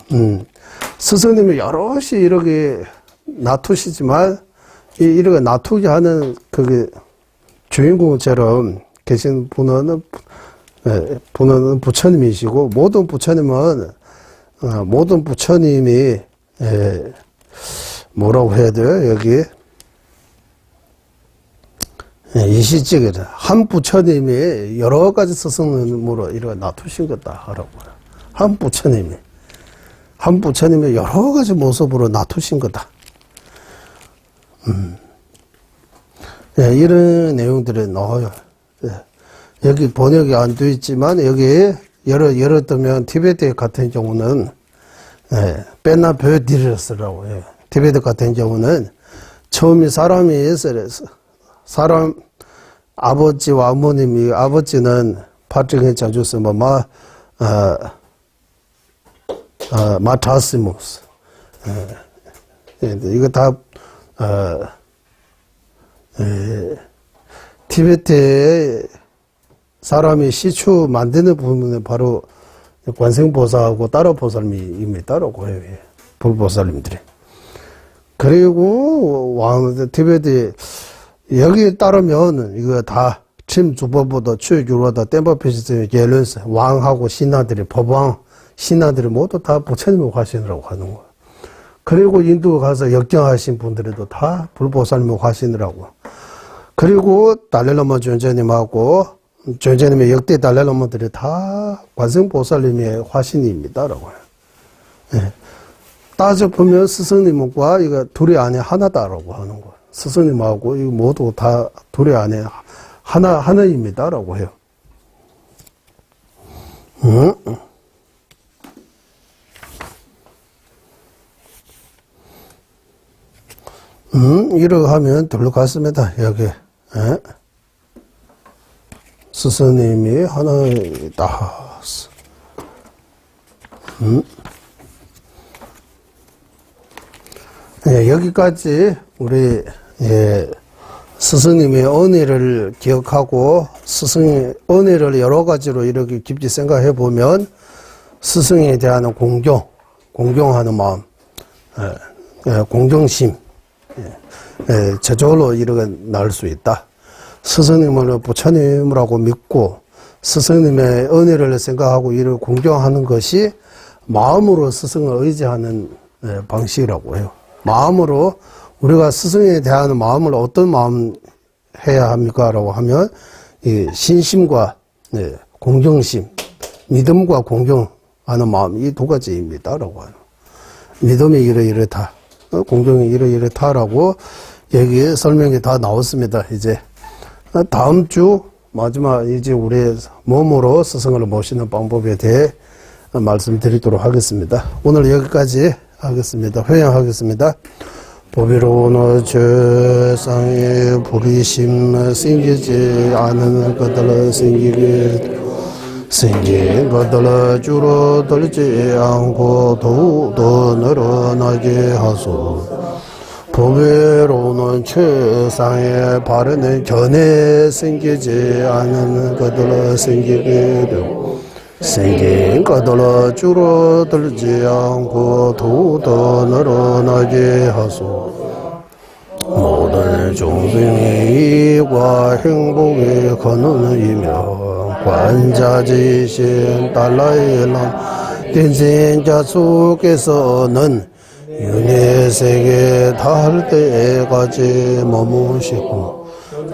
스승님이 여럿이 이렇게 놔두시지만 이렇게 놔두게 하는 그게 주인공처럼 계신 분은 부처님이시고 모든 부처님이 뭐라고 해야 돼요? 여기 이시적이다. 한 부처님이 여러 가지 스승님으로 이렇게 놔두신 거다 하라고. 한 부처님이 여러 가지 모습으로 놔두신 거다. 이런 내용들이 나와요. 여기 번역이 안 되어 있지만 여기 예를 들면 티베트 같은 경우는 빼나 베디르스라고 해요. 티베트 같은 경우는 처음에 사람이 예설에서 사람 아버지와 어머님이 아버지는 파트리게 자주서 마타시모스 이거 다 티베트의 사람이 시추 만드는 부분은 바로 관세음보살하고 따라보살님이다라고 해요. 불보살님들이. 그리고 티베트 여기에 따르면 이거 다 침주법보다 추유교로다 땜법피시스 예론스 왕하고 신하들이 법왕 신하들이 모두 다 부처님을 화신이라고 하는 거예요. 그리고 인도 가서 역경하신 분들도 다 불보살님을 화신이라고. 그리고 달랄라마 존재님하고 존재님의 역대 달랄라마들이 다 관세음보살님의 화신입니다라고 해요. 예. 따져보면 스승님과 이거 둘이 안에 하나다라고 하는 거예요. 스승님하고 이거 모두 다 둘이 안에 하나입니다라고 해요. 이렇게 하면 둘로 갔습니다. 여기. 예? 스승님이 하나이다. 예, 여기까지 우리 스승님의 은혜를 기억하고 스승의 은혜를 여러 가지로 이렇게 깊이 생각해 보면 스승에 대한 공경하는 마음, 공경심, 저절로 이렇게 날 수 있다. 스승님을 부처님이라고 믿고 스승님의 은혜를 생각하고 이를 공경하는 것이 마음으로 스승을 의지하는 방식이라고 해요. 마음으로 우리가 스승에 대한 마음을 어떤 마음 해야 합니까? 라고 하면 이 신심과 공경심, 믿음과 공경하는 마음 이 두 가지입니다. 라고 하는 믿음이 이러이러다, 공경이 이러이러다라고 여기에 설명이 다 나왔습니다. 이제 다음 주 마지막 이제 우리 몸으로 스승을 모시는 방법에 대해 말씀드리도록 하겠습니다. 오늘 여기까지 하겠습니다. 회양하겠습니다. 보비로는 죄상에 불의심 생기지 않은 것들 생긴 것들 줄어들지 않고 더욱더 늘어나게 하소서. 보배로는 최상에 바르는 견해 생기지 않은 것들 생기게 되고 생긴 것들 줄어들지 않고 더욱더 늘어나게 하소서. 모든众生의 이익과 행복의 근원이며 관자지신 달라이람 대신자 속에서는 윤회세계 닿을 때까지 머무시고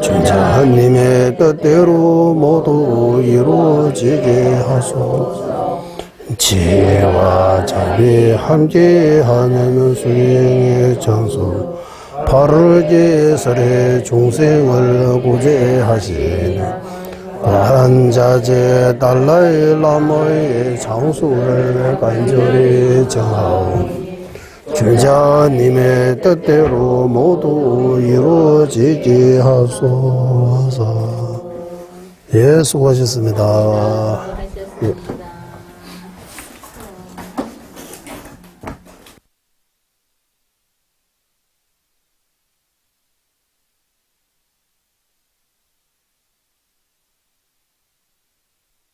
천자님의 뜻대로 모두 이루어지게 하소서. 지혜와 자비 함께하는 수행의 장소 바르게설의 중생을 구제하시는 관자재 달라이라마의 장소를 간절히 정하오. 주자님의 뜻대로 모두 이루어지게 하소서. 예, 수고하셨습니다.